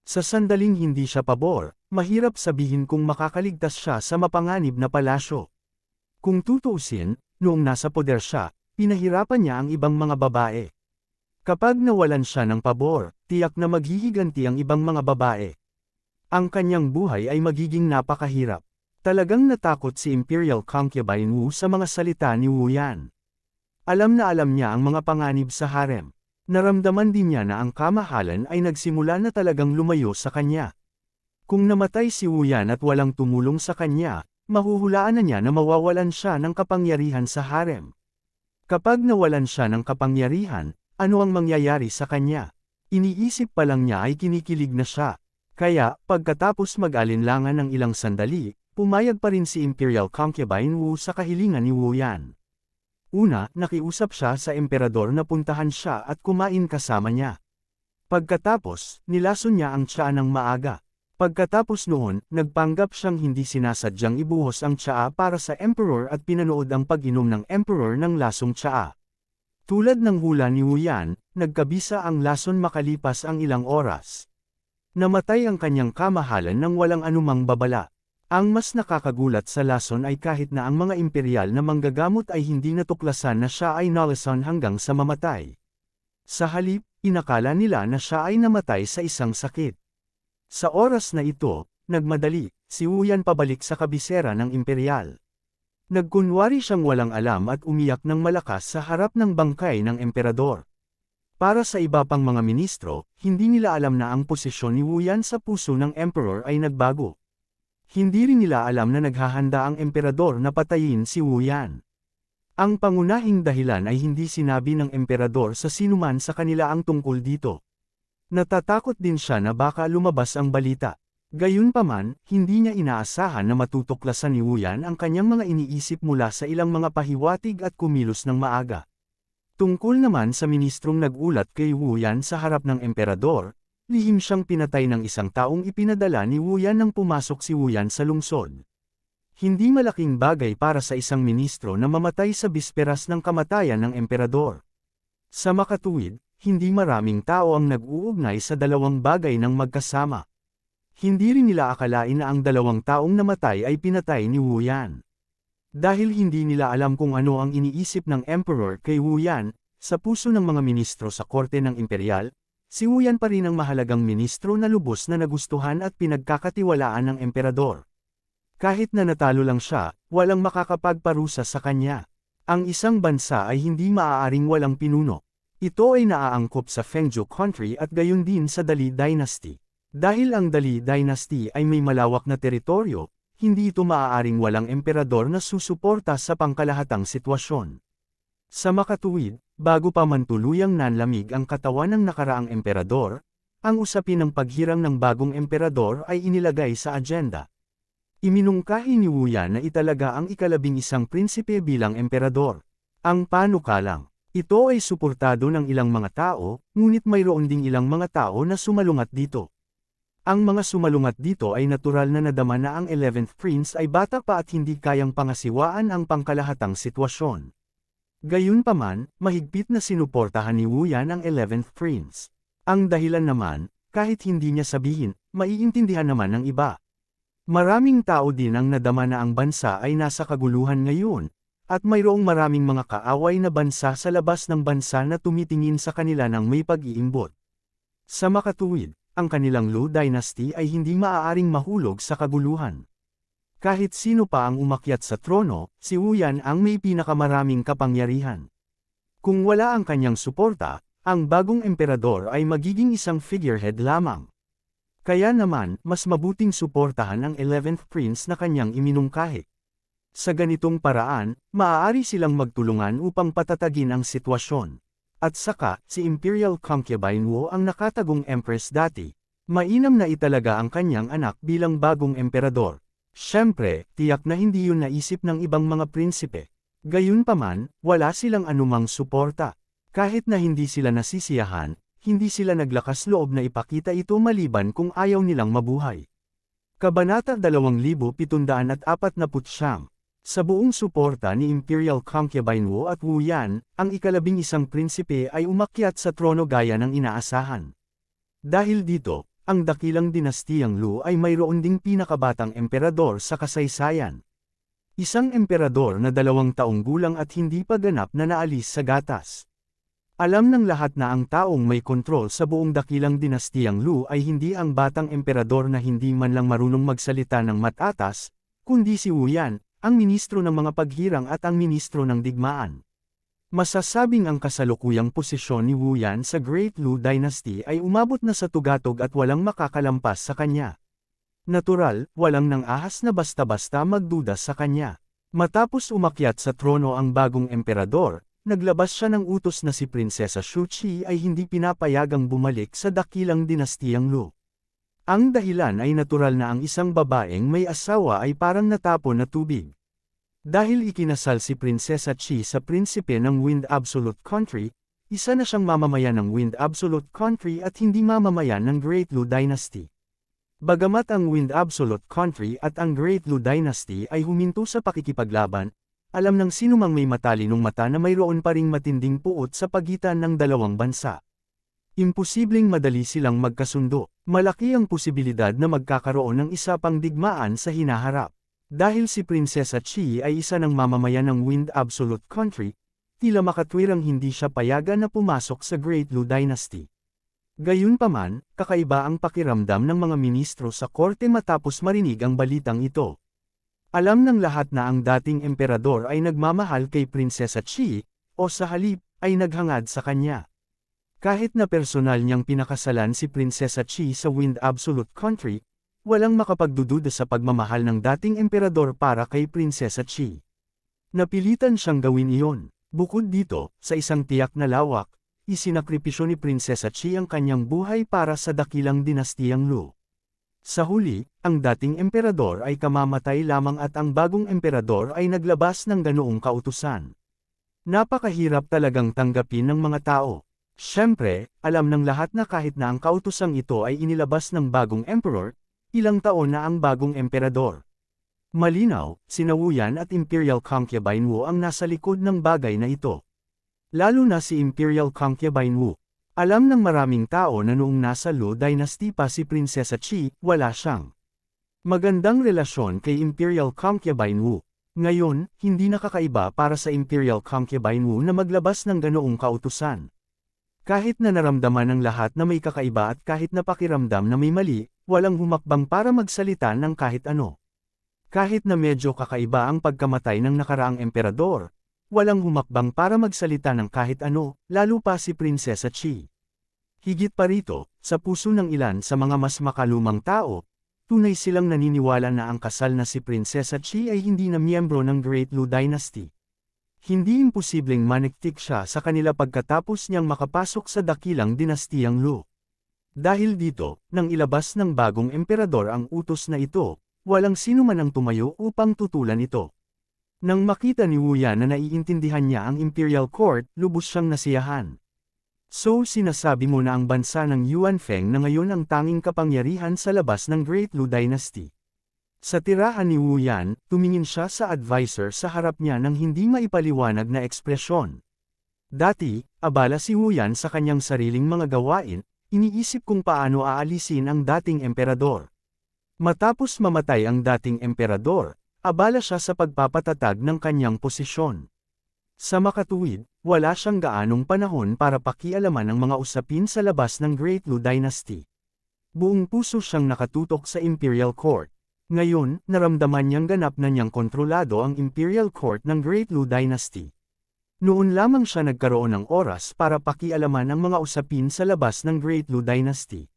Sa sandaling hindi siya pabor, mahirap sabihin kung makakaligtas siya sa mapanganib na palasyo. Kung tutuusin, noong nasa poder siya, pinahirapan niya ang ibang mga babae. Kapag nawalan siya ng pabor, tiyak na maghihiganti ang ibang mga babae. Ang kanyang buhay ay magiging napakahirap. Talagang natakot si Imperial Concubine Wu sa mga salita ni Wu Yan. Alam na alam niya ang mga panganib sa harem. Naramdaman din niya na ang kamahalan ay nagsimula na talagang lumayo sa kanya. Kung namatay si Wu Yan at walang tumulong sa kanya, mahuhulaan na niya na mawawalan siya ng kapangyarihan sa harem. Kapag nawalan siya ng kapangyarihan, ano ang mangyayari sa kanya? Iniisip pa lang niya ay kinikilig na siya. Kaya, pagkatapos mag-alinlangan ng ilang sandali, pumayag pa rin si Imperial Concubine Wu sa kahilingan ni Wu Yan. Una, nakiusap siya sa emperador na puntahan siya at kumain kasama niya. Pagkatapos, nilason niya ang tsaa ng maaga. Pagkatapos noon, nagpanggap siyang hindi sinasadyang ibuhos ang tsaa para sa emperor at pinanood ang pag-inom ng emperor ng lasong tsaa. Tulad ng hula ni Wu Yan, nagkabisa ang lason makalipas ang ilang oras. Namatay ang kanyang kamahalan nang walang anumang babala. Ang mas nakakagulat sa lason ay kahit na ang mga imperial na manggagamot ay hindi natuklasan na siya ay nalason hanggang sa mamatay. Sa halip, inakala nila na siya ay namatay sa isang sakit. Sa oras na ito, nagmadali, si Wu Yan pabalik sa kabisera ng imperial. Nagkunwari siyang walang alam at umiyak ng malakas sa harap ng bangkay ng emperador. Para sa iba pang mga ministro, hindi nila alam na ang posisyon ni Wu Yan sa puso ng emperor ay nagbago. Hindi rin nila alam na naghahanda ang emperador na patayin si Wu Yan. Ang pangunahing dahilan ay hindi sinabi ng emperador sa sinuman sa kanila ang tungkol dito. Natatakot din siya na baka lumabas ang balita. Gayunpaman, hindi niya inaasahan na matutuklasan ni Wu Yan ang kanyang mga iniisip mula sa ilang mga pahiwatig at kumilos ng maaga. Tungkol naman sa ministrong nagulat kay Wu Yan sa harap ng emperador, lihim siyang pinatay ng isang taong ipinadala ni Wu Yan nang pumasok si Wu Yan sa lungsod. Hindi malaking bagay para sa isang ministro na mamatay sa bisperas ng kamatayan ng emperador. Sa makatuwid, hindi maraming tao ang nag-uugnay sa dalawang bagay ng magkasama. Hindi rin nila akalain na ang dalawang taong namatay ay pinatay ni Wu Yan. Dahil hindi nila alam kung ano ang iniisip ng emperor kay Wu Yan, sa puso ng mga ministro sa korte ng imperial, si Wu Yan pa rin ang mahalagang ministro na lubos na nagustuhan at pinagkakatiwalaan ng emperador. Kahit na natalo lang siya, walang makakapagparusa sa kanya. Ang isang bansa ay hindi maaaring walang pinuno. Ito ay naaangkop sa Fengzhou Country at gayon din sa Dali Dynasty. Dahil ang Dali Dynasty ay may malawak na teritoryo, hindi ito maaaring walang emperador na susuporta sa pangkalahatang sitwasyon. Sa makatuwid, bago pa man tuluyang nanlamig ang katawan ng nakaraang emperador, ang usapin ng paghirang ng bagong emperador ay inilagay sa agenda. Iminungkahi ni Wu Yan na italaga ang ika-11 prinsipe bilang emperador. Ang panukalang, ito ay suportado ng ilang mga tao, ngunit mayroon ding ilang mga tao na sumalungat dito. Ang mga sumalungat dito ay natural na nadama na ang 11th Prince ay bata pa at hindi kayang pangasiwaan ang pangkalahatang sitwasyon. Gayunpaman, mahigpit na sinuportahan ni Wu Yan ang 11th Prince. Ang dahilan naman, kahit hindi niya sabihin, maiintindihan naman ng iba. Maraming tao din ang nadama na ang bansa ay nasa kaguluhan ngayon, at mayroong maraming mga kaaway na bansa sa labas ng bansa na tumitingin sa kanila ng may pag-iimbot. Sa makatuwid, ang kanilang Lu Dynasty ay hindi maaaring mahulog sa kaguluhan. Kahit sino pa ang umakyat sa trono, si Wu Yan ang may pinakamaraming kapangyarihan. Kung wala ang kanyang suporta, ang bagong emperador ay magiging isang figurehead lamang. Kaya naman, mas mabuting suportahan ang 11th Prince na kanyang iminungkahi. Sa ganitong paraan, maaari silang magtulungan upang patatagin ang sitwasyon. At saka, si Imperial Concubine Wu ang nakatagong empress dati. Mainam na italaga ang kanyang anak bilang bagong emperador. Siyempre, tiyak na hindi yun naisip ng ibang mga prinsipe. Gayunpaman, wala silang anumang suporta. Kahit na hindi sila nasisiyahan, hindi sila naglakas loob na ipakita ito maliban kung ayaw nilang mabuhay. Kabanata 2749. Sa buong suporta ni Imperial Concubine Wu at Wu Yan, ang ika-11 prinsipe ay umakyat sa trono gaya ng inaasahan. Dahil dito, ang dakilang dinastiyang Lu ay mayroon ding pinakabatang emperador sa kasaysayan. Isang emperador na 2 taong gulang at hindi pa ganap na naalis sa gatas. Alam ng lahat na ang taong may kontrol sa buong dakilang dinastiyang Lu ay hindi ang batang emperador na hindi man lang marunong magsalita ng matatas, kundi si Wu Yan, ang ministro ng mga paghirang at ang ministro ng digmaan. Masasabing ang kasalukuyang posisyon ni Wu Yan sa Great Lu Dynasty ay umabot na sa tugatog at walang makakalampas sa kanya. Natural, walang nang ahas na basta-basta magduda sa kanya. Matapos umakyat sa trono ang bagong emperador, naglabas siya ng utos na si Prinsesa Shuqi ay hindi pinapayagang bumalik sa dakilang dinastiyang Lu. Ang dahilan ay natural na ang isang babaeng may asawa ay parang natapon na tubig. Dahil ikinasal si Prinsesa Qi sa prinsipe ng Wind Absolute Country, isa na siyang mamamayan ng Wind Absolute Country at hindi mamamayan ng Great Lu Dynasty. Bagamat ang Wind Absolute Country at ang Great Lu Dynasty ay huminto sa pakikipaglaban, alam ng sinumang may matalinong mata na mayroon pa ring matinding puot sa pagitan ng dalawang bansa. Imposibleng madali silang magkasundo. Malaki ang posibilidad na magkakaroon ng isa pang digmaan sa hinaharap. Dahil si Prinsesa Qi ay isa ng mamamayan ng Wind Absolute Country, tila makatwirang hindi siya payagan na pumasok sa Great Lu Dynasty. Gayunpaman, kakaiba ang pakiramdam ng mga ministro sa korte matapos marinig ang balitang ito. Alam ng lahat na ang dating emperador ay nagmamahal kay Prinsesa Qi, o sa halip, ay naghangad sa kanya. Kahit na personal niyang pinakasalan si Prinsesa Qi sa Wind Absolute Country, walang makapagdududa sa pagmamahal ng dating emperador para kay Prinsesa Qi. Napilitan siyang gawin iyon. Bukod dito, sa isang tiyak na lawak, isinakripisyo ni Prinsesa Qi ang kanyang buhay para sa dakilang dinastiyang Lu. Sa huli, ang dating emperador ay kamamatay lamang at ang bagong emperador ay naglabas ng ganoong kautusan. Napakahirap talagang tanggapin ng mga tao. Siyempre, alam ng lahat na kahit na ang kautusang ito ay inilabas ng bagong emperor, ilang taon na ang bagong emperador. Malinaw, sina Wu Yan at Imperial Concubine Wu ang nasa likod ng bagay na ito. Lalo na si Imperial Concubine Wu. Alam ng maraming tao na noong nasa Lu Dynasty pa si Prinsesa Qi, wala siyang magandang relasyon kay Imperial Concubine Wu. Ngayon, hindi nakakaiba para sa Imperial Concubine Wu na maglabas ng ganoong kautusan. Kahit na naramdaman ng lahat na may kakaiba at kahit na pakiramdam na may mali, walang humakbang para magsalita ng kahit ano. Kahit na medyo kakaiba ang pagkamatay ng nakaraang emperador, walang humakbang para magsalita ng kahit ano, lalo pa si Prinsesa Chi. Higit pa rito, sa puso ng ilan sa mga mas makalumang tao, tunay silang naniniwala na ang kasal na si Prinsesa Chi ay hindi na miyembro ng Great Lu Dynasty. Hindi imposibleng maniktik siya sa kanila pagkatapos niyang makapasok sa dakilang dinastiyang Lu. Dahil dito, nang ilabas ng bagong emperador ang utos na ito, walang sino man ang tumayo upang tutulan ito. Nang makita ni Wu Yan na naiintindihan niya ang Imperial Court, lubos siyang nasiyahan. So sinasabi mo na ang bansa ng Yuan Feng na ngayon ang tanging kapangyarihan sa labas ng Great Lu Dynasty. Sa tirahan ni Wu Yan, tumingin siya sa advisor sa harap niya ng hindi maipaliwanag na ekspresyon. Dati, abala si Wu Yan sa kanyang sariling mga gawain, iniisip kung paano aalisin ang dating emperador. Matapos mamatay ang dating emperador, abala siya sa pagpapatatag ng kanyang posisyon. Sa makatuwid, wala siyang gaanong panahon para pakialaman ang mga usapin sa labas ng Great Lu Dynasty. Buong puso siyang nakatutok sa Imperial Court. Ngayon, naramdaman niyang ganap na niyang kontrolado ang Imperial Court ng Great Lu Dynasty. Noon lamang siya nagkaroon ng oras para pakialaman ang mga usapin sa labas ng Great Lu Dynasty.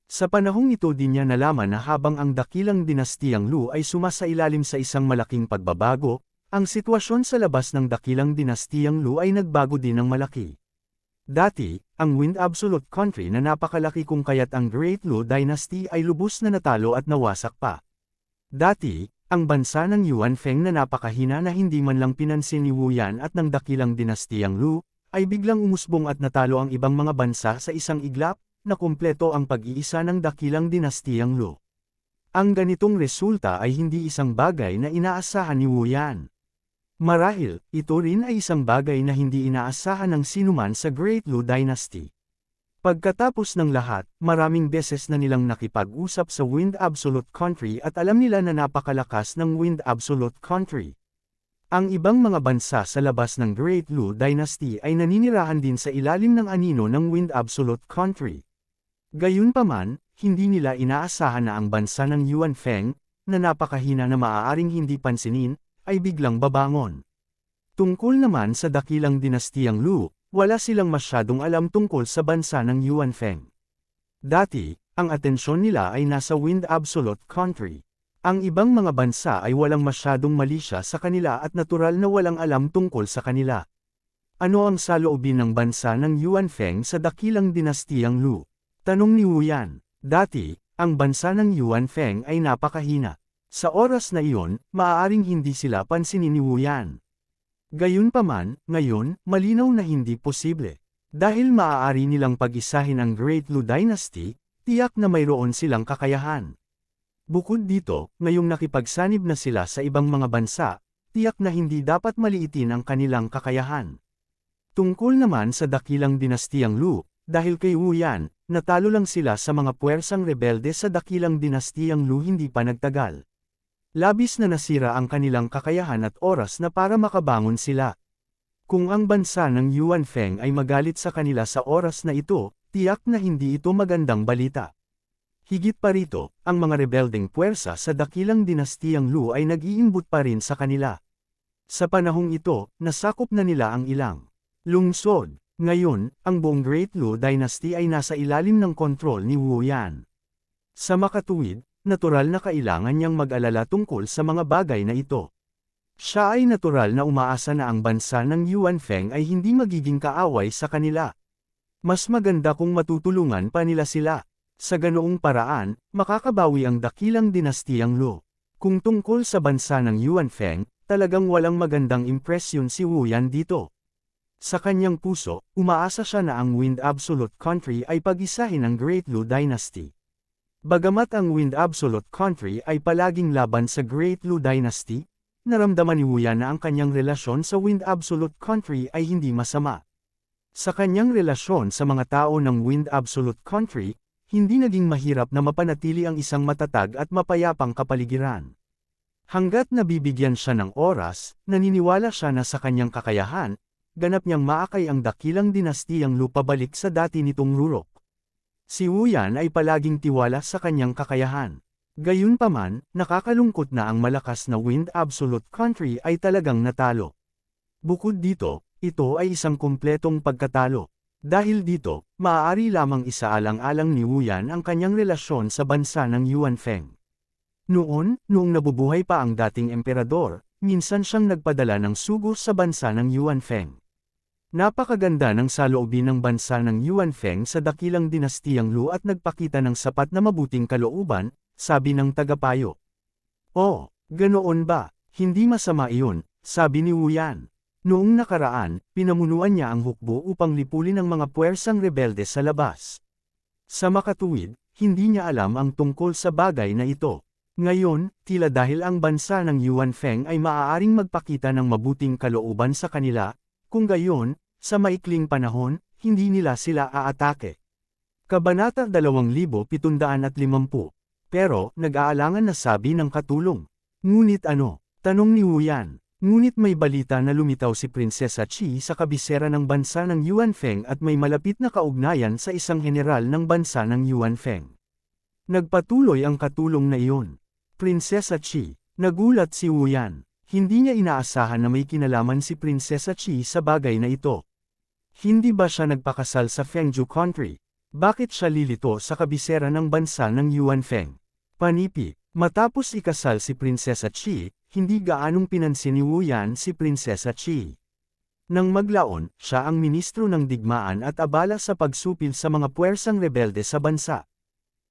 Sa panahong ito din niya nalaman na habang ang dakilang dinastiyang Lu ay sumasailalim sa isang malaking pagbabago, ang sitwasyon sa labas ng dakilang dinastiyang Lu ay nagbago din ng malaki. Dati, ang Wind Absolute Country na napakalaki kung kaya't ang Great Lu Dynasty ay lubos na natalo at nawasak pa. Dati, ang bansa ng Yuan Feng na napakahina na hindi man lang pinansin ni Wu Yan at ng dakilang dinastiyang Lu, ay biglang umusbong at natalo ang ibang mga bansa sa isang iglap, na kumpleto ang pag-iisa ng dakilang dinastiyang Lu. Ang ganitong resulta ay hindi isang bagay na inaasahan ni Wu Yan. Marahil, ito rin ay isang bagay na hindi inaasahan ng sinuman sa Great Lu Dynasty. Pagkatapos ng lahat, maraming beses na nilang nakipag-usap sa Wind Absolute Country at alam nila na napakalakas ng Wind Absolute Country. Ang ibang mga bansa sa labas ng Great Lu Dynasty ay naninirahan din sa ilalim ng anino ng Wind Absolute Country. Gayunpaman, hindi nila inaasahan na ang bansa ng Yuan Feng, na napakahina na maaaring hindi pansinin, ay biglang babangon. Tungkol naman sa dakilang dinastiyang Lu, wala silang masyadong alam tungkol sa bansa ng Yuan Feng. Dati, ang atensyon nila ay nasa Wind Absolute Country. Ang ibang mga bansa ay walang masyadong malisya sa kanila at natural na walang alam tungkol sa kanila. Ano ang saloobin ng bansa ng Yuan Feng sa dakilang dinastiyang Lu? Tanong ni Wu Yan. Dati, ang bansa ng Yuan Feng ay napakahina. Sa oras na iyon, maaaring hindi sila pansinin ni Wu Yan. Gayunpaman, ngayon, malinaw na hindi posible. Dahil maaari nilang pag-isahin ang Great Lu Dynasty, tiyak na mayroon silang kakayahan. Bukod dito, ngayong nakipagsanib na sila sa ibang mga bansa, tiyak na hindi dapat maliitin ang kanilang kakayahan. Tungkol naman sa dakilang dinastiyang Lu, dahil kay Wu Yan, natalo lang sila sa mga puwersang rebelde sa dakilang dinastiyang Lu hindi pa nagtagal. Labis na nasira ang kanilang kakayahan at oras na para makabangon sila. Kung ang bansa ng Yuan Feng ay magalit sa kanila sa oras na ito, tiyak na hindi ito magandang balita. Higit pa rito, ang mga rebeldeng puwersa sa dakilang dinastiyang Lu ay nag-iimbot pa rin sa kanila. Sa panahong ito, nasakop na nila ang ilang lungsod. Ngayon, ang buong Great Lu Dynasty ay nasa ilalim ng kontrol ni Wu Yan. Sa makatuwid, natural na kailangan niyang mag-alala tungkol sa mga bagay na ito. Siya ay natural na umaasa na ang bansa ng Yuan Feng ay hindi magiging kaaway sa kanila. Mas maganda kung matutulungan pa nila sila. Sa ganoong paraan, makakabawi ang dakilang dinastiyang Lu. Kung tungkol sa bansa ng Yuan Feng, talagang walang magandang impresyon si Wu Yan dito. Sa kanyang puso, umaasa siya na ang Wind Absolute Country ay pag-isahin ng Great Lu Dynasty. Bagamat ang Wind Absolute Country ay palaging laban sa Great Lu Dynasty, naramdaman ni Wu Yan na ang kanyang relasyon sa Wind Absolute Country ay hindi masama. Sa kanyang relasyon sa mga tao ng Wind Absolute Country, hindi naging mahirap na mapanatili ang isang matatag at mapayapang kapaligiran. Hanggat nabibigyan siya ng oras, naniniwala siya na sa kanyang kakayahan, ganap niyang maakay ang dakilang dinastiyang Lu pabalik sa dati nitong rurok. Si Wu Yan ay palaging tiwala sa kanyang kakayahan. Gayunpaman, nakakalungkot na ang malakas na Wind Absolute Country ay talagang natalo. Bukod dito, ito ay isang kumpletong pagkatalo. Dahil dito, maaari lamang isaalang-alang ni Wu Yan ang kanyang relasyon sa bansa ng Yuan Feng. Noong nabubuhay pa ang dating emperador, minsan siyang nagpadala ng sugo sa bansa ng Yuan Feng. Napakaganda ng saloobin ng bansa ng Yuan Feng sa dakilang dinastiyang Lu at nagpakita ng sapat na mabuting kalooban, sabi ng tagapayo. Oh, ganoon ba? Hindi masama iyon, sabi ni Wu Yan. Noong nakaraan, pinamunuan niya ang hukbo upang lipulin ang mga puwersang rebelde sa labas. Sa makatuwid, hindi niya alam ang tungkol sa bagay na ito. Ngayon, tila dahil ang bansa ng Yuan Feng ay maaaring magpakita ng mabuting kalooban sa kanila, kung gayon, sa maikling panahon, hindi nila sila aatake. Kabanata 2750. Pero, nag-aalangan na sabi ng katulong. Ngunit ano? Tanong ni Wu Yan. Ngunit may balita na lumitaw si Prinsesa Qi sa kabisera ng bansa ng Yuan Feng at may malapit na kaugnayan sa isang general ng bansa ng Yuan Feng. Nagpatuloy ang katulong na iyon. Prinsesa Qi, nagulat si Wu Yan. Hindi niya inaasahan na may kinalaman si Prinsesa Qi sa bagay na ito. Hindi ba siya nagpakasal sa Fengju country? Bakit siya lilito sa kabisera ng bansa ng Yuan Feng? Panipi, matapos ikasal si Prinsesa Qi, hindi gaanong pinansin ni Wu Yan si Prinsesa Qi. Nang maglaon, siya ang ministro ng digmaan at abala sa pagsupil sa mga puwersang rebelde sa bansa.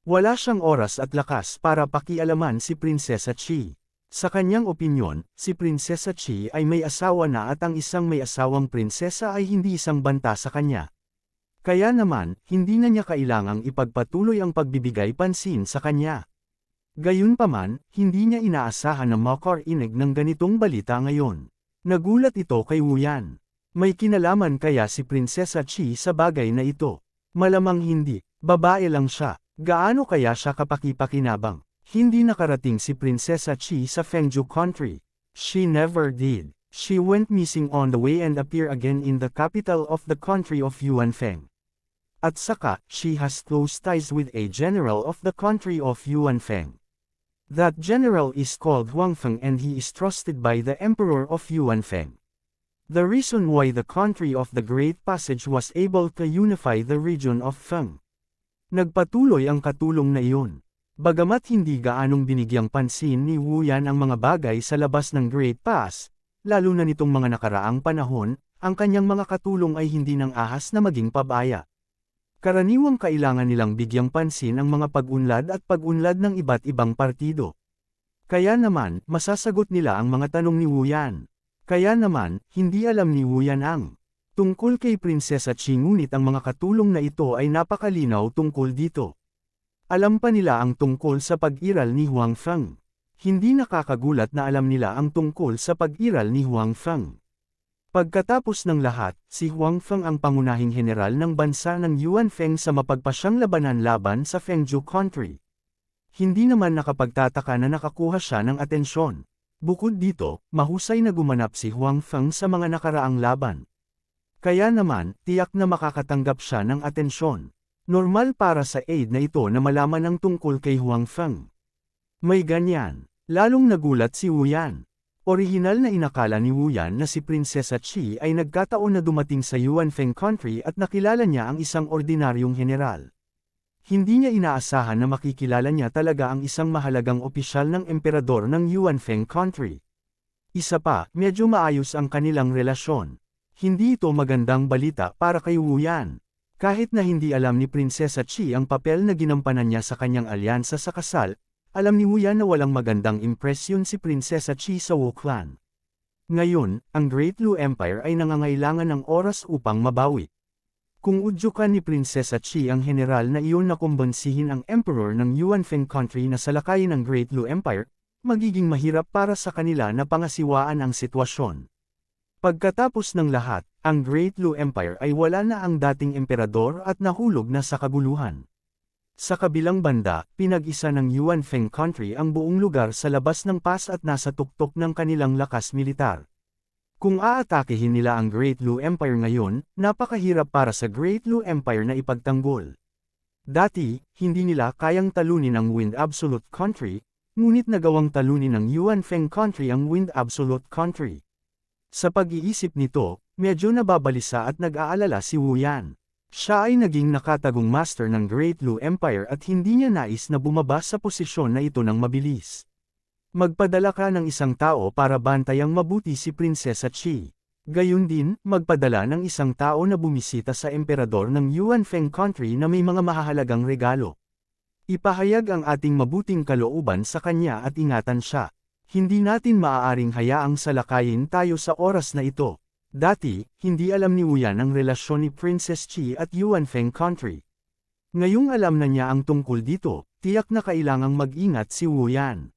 Wala siyang oras at lakas para pakialaman si Prinsesa Qi. Sa kanyang opinyon, si Prinsesa Qi ay may asawa na at ang isang may asawang prinsesa ay hindi isang banta sa kanya. Kaya naman, hindi na niya kailangang ipagpatuloy ang pagbibigay pansin sa kanya. Gayunpaman, hindi niya inaasahan na makarinig ng ganitong balita ngayon. Nagulat ito kay Wu Yan. May kinalaman kaya si Prinsesa Qi sa bagay na ito? Malamang hindi, babae lang siya. Gaano kaya siya kapakipakinabang? Hindi nakarating si Prinsesa Qi sa Fengju country. She never did. She went missing on the way and appear again in the capital of the country of Yuan Feng. At saka, she has close ties with a general of the country of Yuan Feng. That general is called Huang Feng and he is trusted by the emperor of Yuan Feng. The reason why the country of the Great Passage was able to unify the region of Feng. Nagpatuloy ang katulong na iyon. Bagamat hindi gaanong binigyang pansin ni Wu Yan ang mga bagay sa labas ng Great Pass, lalo na nitong mga nakaraang panahon, ang kanyang mga katulong ay hindi nang ahas na maging pabaya. Karaniwang kailangan nilang bigyang pansin ang mga pag-unlad at pag-unlad ng iba't ibang partido. Kaya naman, masasagot nila ang mga tanong ni Wu Yan. Kaya naman, hindi alam ni Wu Yan ang tungkol kay Prinsesa Qi ngunit ang mga katulong na ito ay napakalinaw tungkol dito. Alam pa nila ang tungkol sa pag-iral ni Huang Feng. Hindi nakakagulat na alam nila ang tungkol sa pag-iral ni Huang Feng. Pagkatapos ng lahat, si Huang Feng ang pangunahing general ng bansa ng Yuan Feng sa mapagpasyang labanan laban sa Fengju country. Hindi naman nakapagtataka na nakakuha siya ng atensyon. Bukod dito, mahusay na gumanap si Huang Feng sa mga nakaraang laban. Kaya naman, tiyak na makakatanggap siya ng atensyon. Normal para sa aide na ito na malaman ang tungkol kay Huang Feng. May ganyan. Lalong nagulat si Wu Yan. Orihinal na inakala ni Wu Yan na si Prinsesa Qi ay nagkataon na dumating sa Yuan Feng country at nakilala niya ang isang ordinaryong general. Hindi niya inaasahan na makikilala niya talaga ang isang mahalagang opisyal ng emperador ng Yuan Feng country. Isa pa, medyo maayos ang kanilang relasyon. Hindi ito magandang balita para kay Wu Yan. Kahit na hindi alam ni Prinsesa Qi ang papel na ginampanan niya sa kanyang alyansa sa kasal, alam ni Wu Yan na walang magandang impresyon si Prinsesa Qi sa Wu clan. Ngayon, ang Great Lu Empire ay nangangailangan ng oras upang mabawi. Kung udyukan ni Prinsesa Qi ang general na iyon na kumbonsihin ang emperor ng Yuan Feng country na salakayin ng Great Lu Empire, magiging mahirap para sa kanila na pangasiwaan ang sitwasyon. Pagkatapos ng lahat, ang Great Lu Empire ay wala na ang dating emperador at nahulog na sa kaguluhan. Sa kabilang banda, pinag-isa ng Yuan Feng country ang buong lugar sa labas ng pass at nasa tuktok ng kanilang lakas militar. Kung aatakehin nila ang Great Lu Empire ngayon, napakahirap para sa Great Lu Empire na ipagtanggol. Dati, hindi nila kayang talunin ang Wind Absolute country, ngunit nagawang talunin ng Yuan Feng country ang Wind Absolute country. Sa pag-iisip nito, medyo nababalisa at nag-aalala si Wu Yan. Siya ay naging nakatagong master ng Great Lu Empire at hindi niya nais na bumaba sa posisyon na ito ng mabilis. Magpadala ka ng isang tao para bantayang mabuti si Prinsesa Qi. Gayun din, magpadala ng isang tao na bumisita sa emperador ng Yuanfeng country na may mga mahahalagang regalo. Ipahayag ang ating mabuting kalooban sa kanya at ingatan siya. Hindi natin maaaring hayaang salakayin tayo sa oras na ito. Dati, hindi alam ni Wu Yan ang relasyon ni Princess Qi at Yuanfeng country. Ngayong alam na niya ang tungkol dito, tiyak na kailangang mag-ingat si Wu Yan.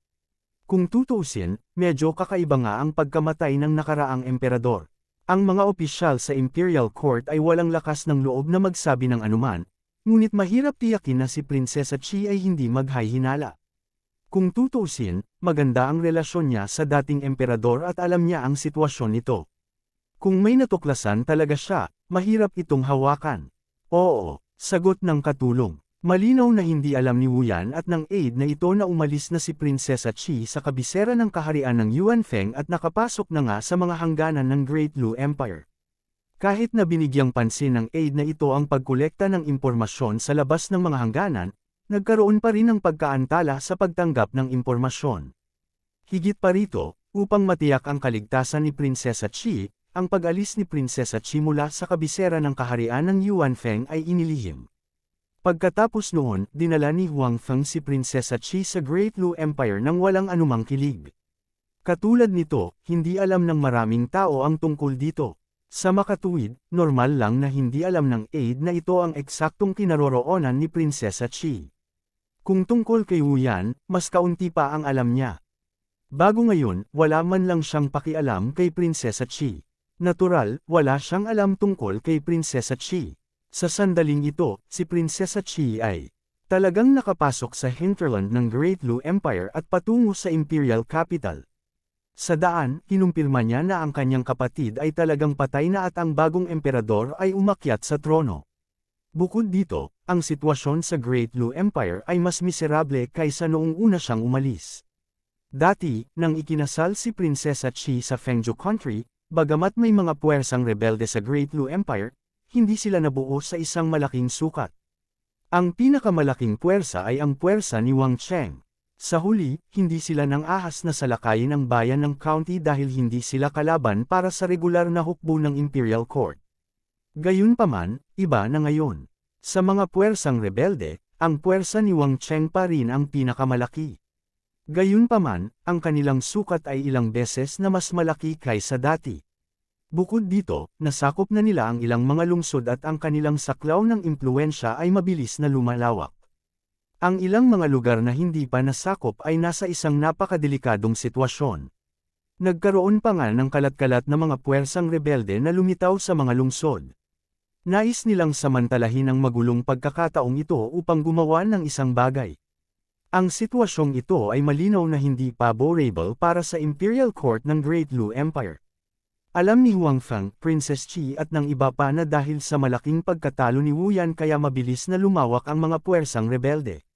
Kung tutuusin, medyo kakaiba nga ang pagkamatay ng nakaraang emperador. Ang mga opisyal sa Imperial Court ay walang lakas ng loob na magsabi ng anuman, ngunit mahirap tiyakin na si Prinsesa Qi ay hindi maghay-hinala. Kung tutuusin, maganda ang relasyon niya sa dating emperador at alam niya ang sitwasyon nito. Kung may natuklasan talaga siya, mahirap itong hawakan. Oo, sagot ng katulong. Malinaw na hindi alam ni Wu Yan at ng aide na ito na umalis na si Prinsesa Qi sa kabisera ng kaharian ng Yuanfeng at nakapasok na nga sa mga hangganan ng Great Lu Empire. Kahit na binigyang pansin ng aide na ito ang pagkolekta ng impormasyon sa labas ng mga hangganan, nagkaroon pa rin ng pagkaantala sa pagtanggap ng impormasyon. Higit pa rito, upang matiyak ang kaligtasan ni Prinsesa Qi, ang pag-alis ni Prinsesa Qi mula sa kabisera ng kaharian ng Yuanfeng ay inilihim. Pagkatapos noon, dinala ni Huang Feng si Prinsesa Qi sa Great Lu Empire nang walang anumang kilig. Katulad nito, hindi alam ng maraming tao ang tungkol dito. Sa makatuwid, normal lang na hindi alam ng aide na ito ang eksaktong kinaroroonan ni Prinsesa Qi. Kung tungkol kay Wu Yan, mas kaunti pa ang alam niya. Bago ngayon, wala man lang siyang pakialam kay Prinsesa Qi. Natural, wala siyang alam tungkol kay Prinsesa Qi. Sa sandaling ito, si Prinsesa Qi ay talagang nakapasok sa hinterland ng Great Lu Empire at patungo sa Imperial Capital. Sa daan, kinumpirma niya na ang kanyang kapatid ay talagang patay na at ang bagong emperador ay umakyat sa trono. Bukod dito, ang sitwasyon sa Great Lu Empire ay mas miserable kaysa noong una siyang umalis. Dati, nang ikinasal si Prinsesa Qi sa Fengzhou country, bagamat may mga puwersang rebelde sa Great Lu Empire, hindi sila nabuo sa isang malaking sukat. Ang pinakamalaking puwersa ay ang puwersa ni Wang Cheng. Sa huli, hindi sila nang ahas na salakayin ang bayan ng county dahil hindi sila kalaban para sa regular na hukbo ng Imperial Court. Gayunpaman, iba na ngayon. Sa mga puwersang rebelde, ang puwersa ni Wang Cheng pa rin ang pinakamalaki. Gayunpaman, ang kanilang sukat ay ilang beses na mas malaki kaysa dati. Bukod dito, nasakop na nila ang ilang mga lungsod at ang kanilang saklaw ng impluwensya ay mabilis na lumalawak. Ang ilang mga lugar na hindi pa nasakop ay nasa isang napakadelikadong sitwasyon. Nagkaroon pa nga ng kalat-kalat na mga puwersang rebelde na lumitaw sa mga lungsod. Nais nilang samantalahin ang magulong pagkakataong ito upang gumawa ng isang bagay. Ang sitwasyong ito ay malinaw na hindi favorable para sa Imperial Court ng Great Lu Empire. Alam ni Huang Feng, Princess Qi at ng iba pa na dahil sa malaking pagkatalo ni Wu Yan kaya mabilis na lumawak ang mga puwersang rebelde.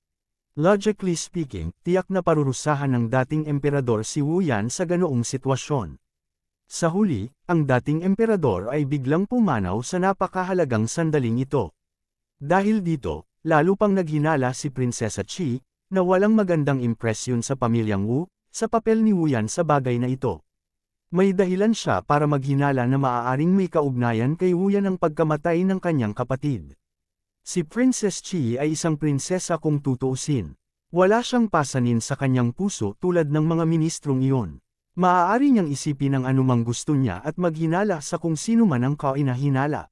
Logically speaking, tiyak na parurusahan ng dating emperador si Wu Yan sa ganoong sitwasyon. Sa huli, ang dating emperador ay biglang pumanaw sa napakahalagang sandaling ito. Dahil dito, lalo pang naghinala si Prinsesa Qi, na walang magandang impresyon sa pamilyang Wu, sa papel ni Wu Yan sa bagay na ito. May dahilan siya para maghinala na maaaring may kaugnayan kay Wu Yan ang pagkamatay ng kanyang kapatid. Si Princess Qi ay isang prinsesa kung tutuusin. Wala siyang pasanin sa kanyang puso tulad ng mga ministrong iyon. Maaari niyang isipin ang anumang gusto niya at maghinala sa kung sino man ang kainahinala.